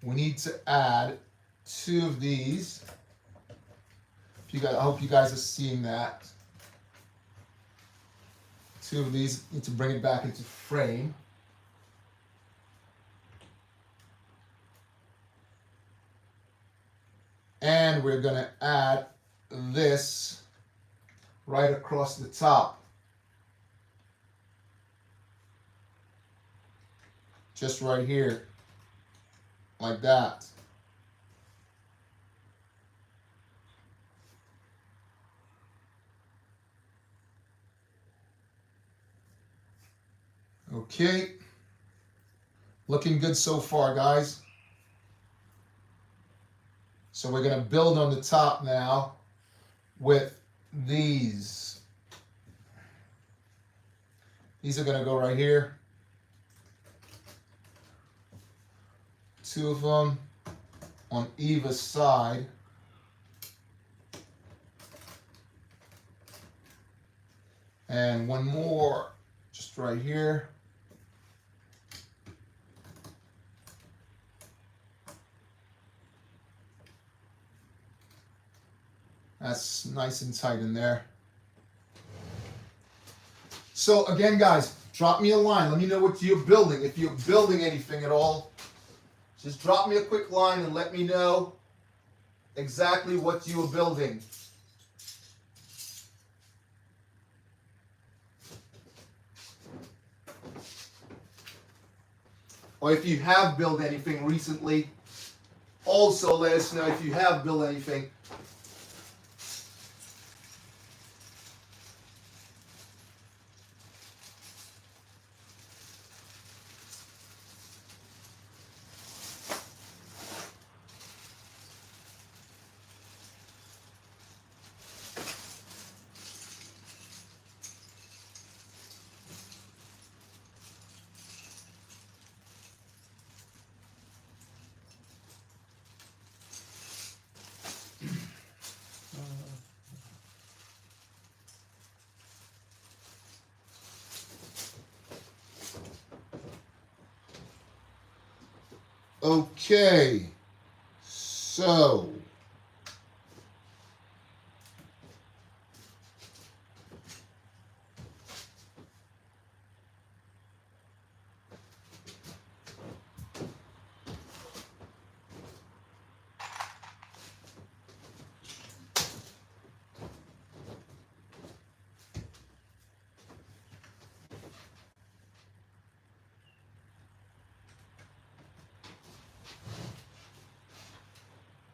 we need to add 2 of these. I hope you guys are seeing that. 2 of these, need to bring it back into frame. And we're going to add this right across the top. Just right here, like that. Okay. Looking good so far, guys. So we're going to build on the top now with these. These are going to go right here. 2 of them on either side. And 1 more just right here. That's nice and tight in there. So again, guys, drop me a line. Let me know what you're building. If you're building anything at all, just drop me a quick line and let me know exactly what you are building. Or if you have built anything recently, also let us know if you have built anything. Okay, so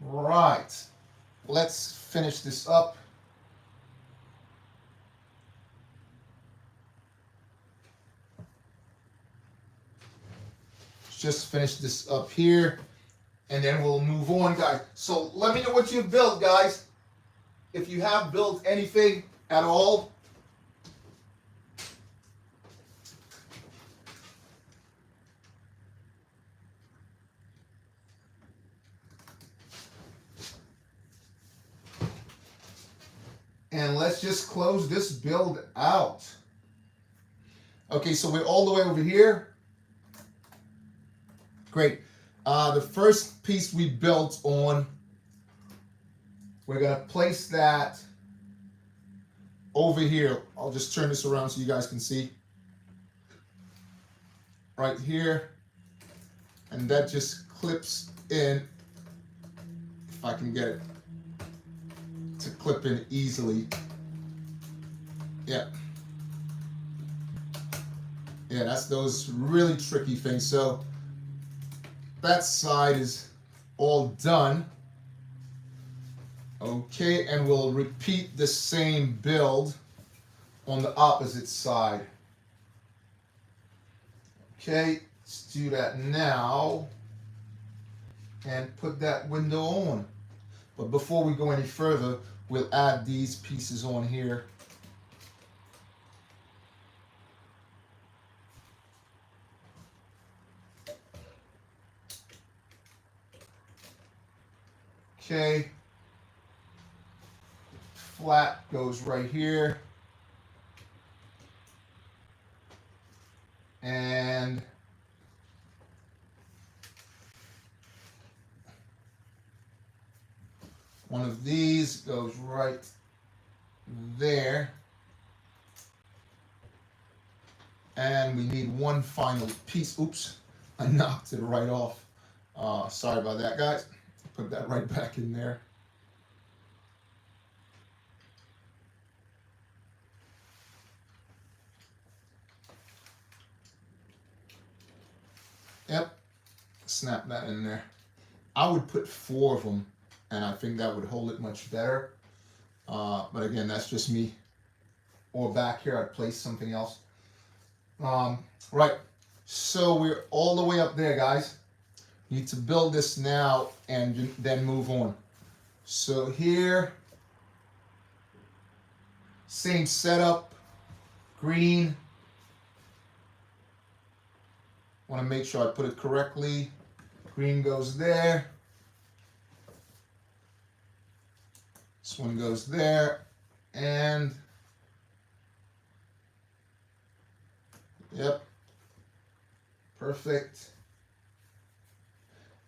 right, let's finish this up. Just finish this up here, and then we'll move on, guys. So let me know what you've built, guys. If you have built anything at all. And let's just close this build out. Okay, so we're all the way over here. Great. The first piece we built on, we're going to place that over here. I'll just turn this around so you guys can see. Right here. And that just clips in, if I can get it to clip in easily. Yeah. Yeah, that's those really tricky things. So that side is all done. Okay, and we'll repeat the same build on the opposite side. Okay, let's do that now and put that window on. But before we go any further, we'll add these pieces on here. Okay, flat goes right here. And one of these goes right there. And we need one final piece. Oops, I knocked it right off. Sorry about that, guys. Put that right back in there. Yep, snap that in there. I would put 4 of them, and I think that would hold it much better. But again, that's just me. Or back here, I'd place something else. Right, so we're all the way up there, guys. Need to build this now and then move on. So here, same setup, green. Want to make sure I put it correctly. Green goes there. This one goes there. And yep, perfect.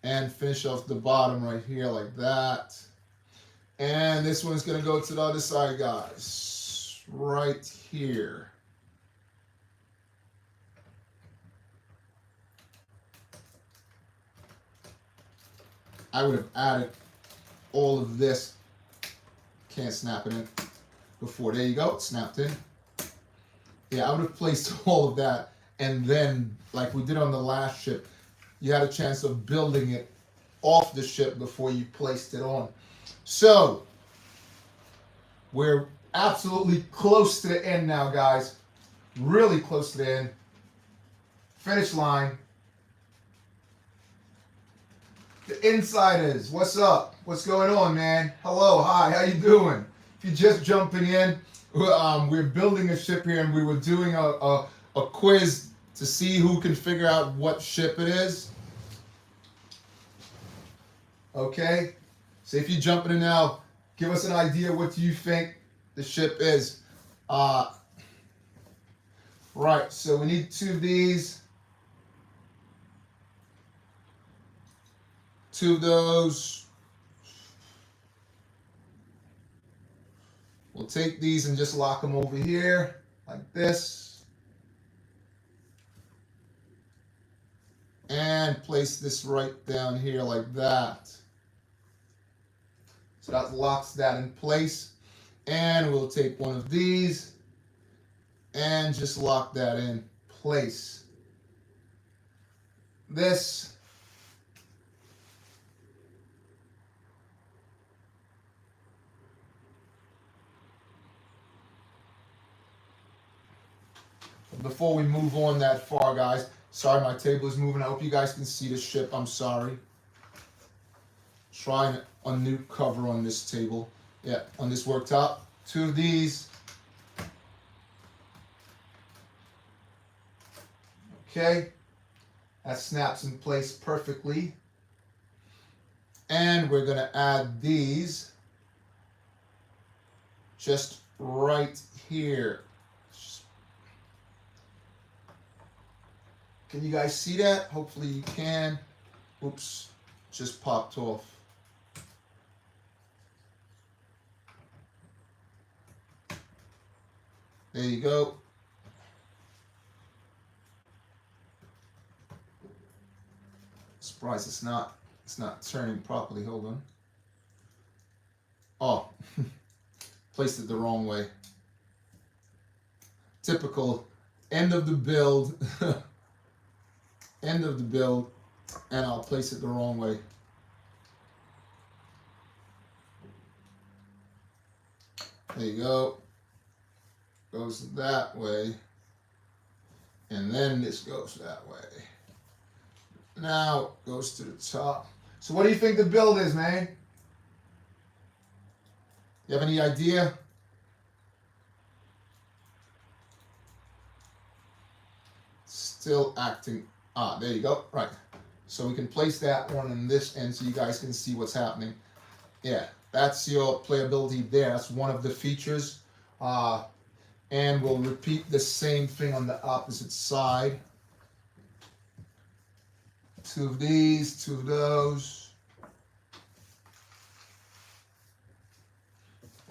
And finish off the bottom right here like that. And this one's going to go to the other side, guys. Right here. I would have added all of this. Can't snap it in before. There you go. It snapped in. Yeah, I would have placed all of that. And then, like we did on the last ship, you had a chance of building it off the ship before you placed it on. So, we're absolutely close to the end now, guys. Really close to the end. Finish line. The insiders, what's up? What's going on, man? Hello, hi, how you doing? If you're just jumping in, we're building a ship here, and we were doing a quiz to see who can figure out what ship it is. Okay, so if you're jumping in now, give us an idea what you think the ship is. Right, so we need 2 of these. 2 of those. We'll take these and just lock them over here like this. And place this right down here like that. So that locks that in place. And we'll take one of these and just lock that in place. This. Before we move on that far, guys, sorry my table is moving. I hope you guys can see the ship. I'm sorry. Trying a new cover on this table. Yeah, on this worktop. 2 of these. Okay. That snaps in place perfectly. And we're going to add these just right here. Can you guys see that? Hopefully you can. Oops, just popped off. There you go. Surprised it's not turning properly. Hold on. Oh, placed it the wrong way. Typical end of the build. End of the build, and I'll place it the wrong way. There you go. Goes that way, and then this goes that way. Now goes to the top. So what do you think the build is, man? You have any idea? Still acting. Ah, there you go. Right. So we can place that one in this end so you guys can see what's happening. Yeah, that's your playability there. That's one of the features. And we'll repeat the same thing on the opposite side. 2 of these, 2 of those.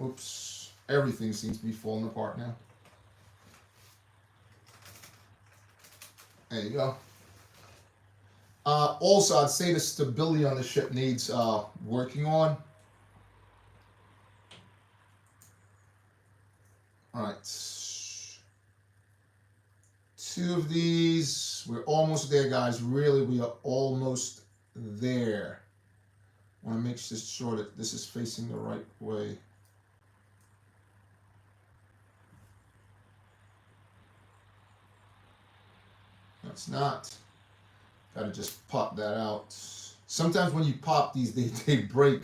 Oops. Everything seems to be falling apart now. There you go. Also, I'd say the stability on the ship needs working on. All right. 2 of these. We're almost there, guys. Really, we are almost there. I want to make sure that this is facing the right way. No, it's not. Gotta just pop that out. Sometimes when you pop these, they break.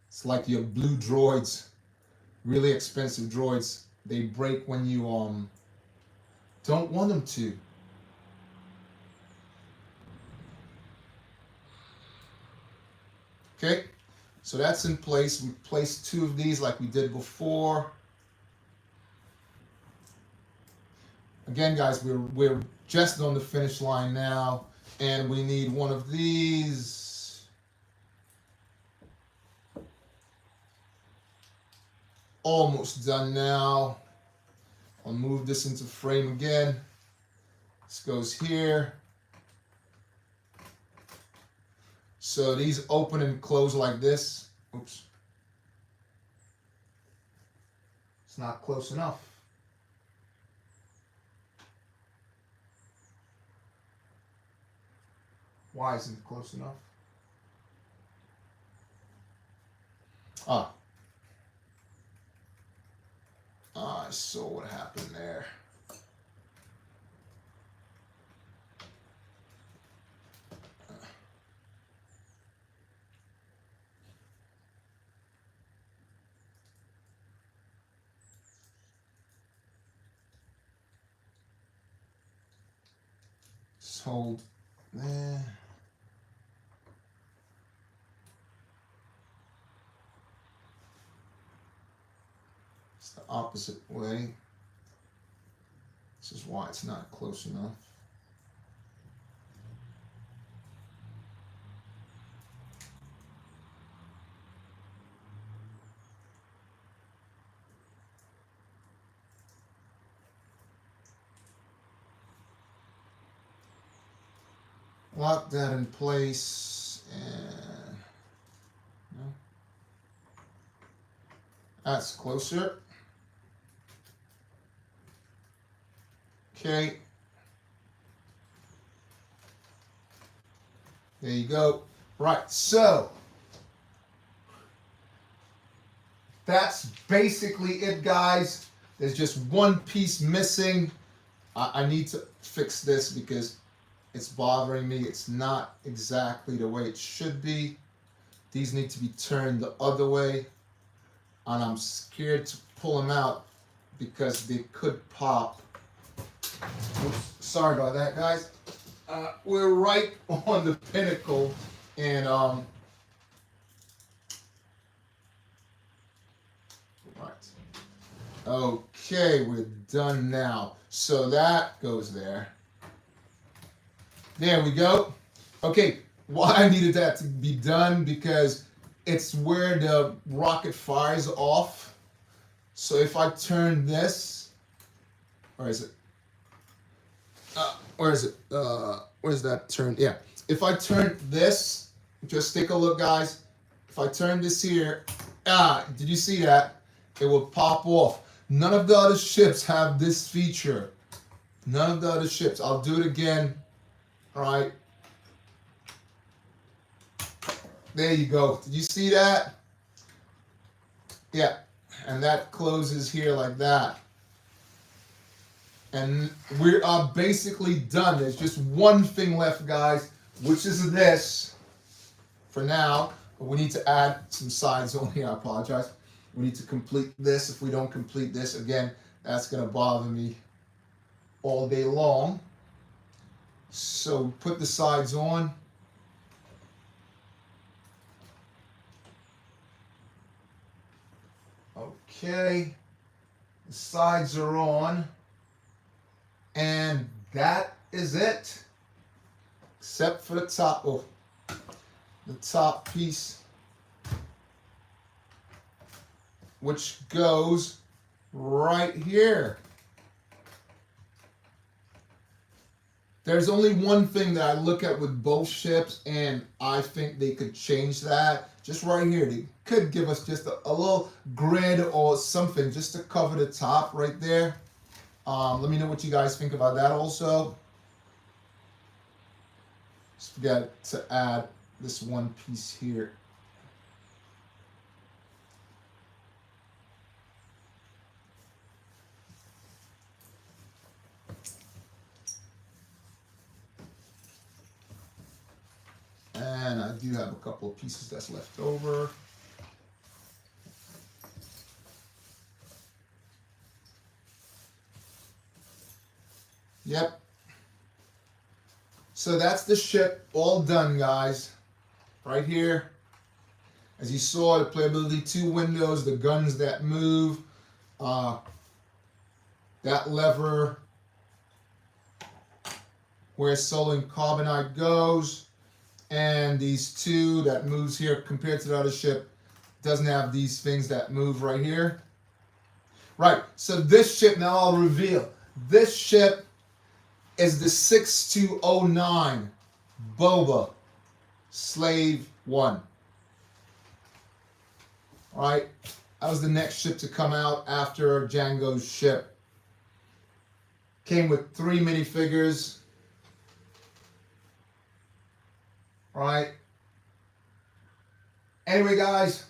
It's like your blue droids, really expensive droids. They break when you don't want them to. Okay, so that's in place. We placed 2 of these like we did before. Again, guys, we're just on the finish line now, and we need one of these. Almost done now. I'll move this into frame again. This goes here. So these open and close like this. Oops. It's not close enough. Why isn't it close enough? I saw what happened there. Just hold there. The opposite way. This is why it's not close enough. lock that in place, and no, that's closer. Okay. There you go. Right, so that's basically it, guys. There's just one piece missing. I need to fix this because it's bothering me. It's not exactly the way it should be. These need to be turned the other way. And I'm scared to pull them out because they could pop. Oops, sorry about that, guys. We're right on the pinnacle, and right. Okay, we're done now. So that goes there. There we go. Okay, why I needed that to be done because it's where the rocket fires off. So if I turn this, where is it? Where is it? Where's that turn? Yeah. If I turn this, just take a look, guys. If I turn this here, did you see that? It will pop off. None of the other ships have this feature. None of the other ships. I'll do it again. All right. There you go. Did you see that? Yeah. And that closes here like that. And we are basically done. There's just one thing left, guys, which is this for now. But we need to add some sides on here. I apologize. We need to complete this. If we don't complete this, again, that's going to bother me all day long. So put the sides on. Okay. The sides are on. And that is it. Except for the top, the top piece, which goes right here. There's only one thing that I look at with both ships, and I think they could change that. Just right here, they could give us just a little grid or something just to cover the top right there. Let me know what you guys think about that also. Just forget to add this one piece here. And I do have a couple of pieces that's left over. Yep. So that's the ship all done, guys. Right here. As you saw, the playability 2 windows, the guns that move, that lever where sodium carbonate goes, and these two that moves here compared to the other ship doesn't have these things that move right here. Right, so this ship, now I'll reveal, this ship is the 6209 Boba Slave 1. All right, that was the next ship to come out after Django's ship. Came with 3 minifigures. All right. Anyway, guys,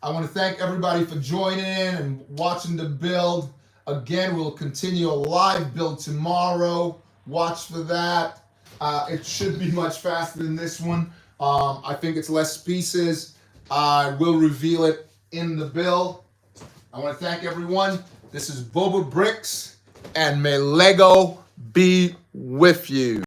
I want to thank everybody for joining in and watching the build. Again, we'll continue a live build tomorrow. Watch for that. It should be much faster than this one. I think it's less pieces. I will reveal it in the build. I want to thank everyone. This is BOBAbrickz, and may Lego be with you.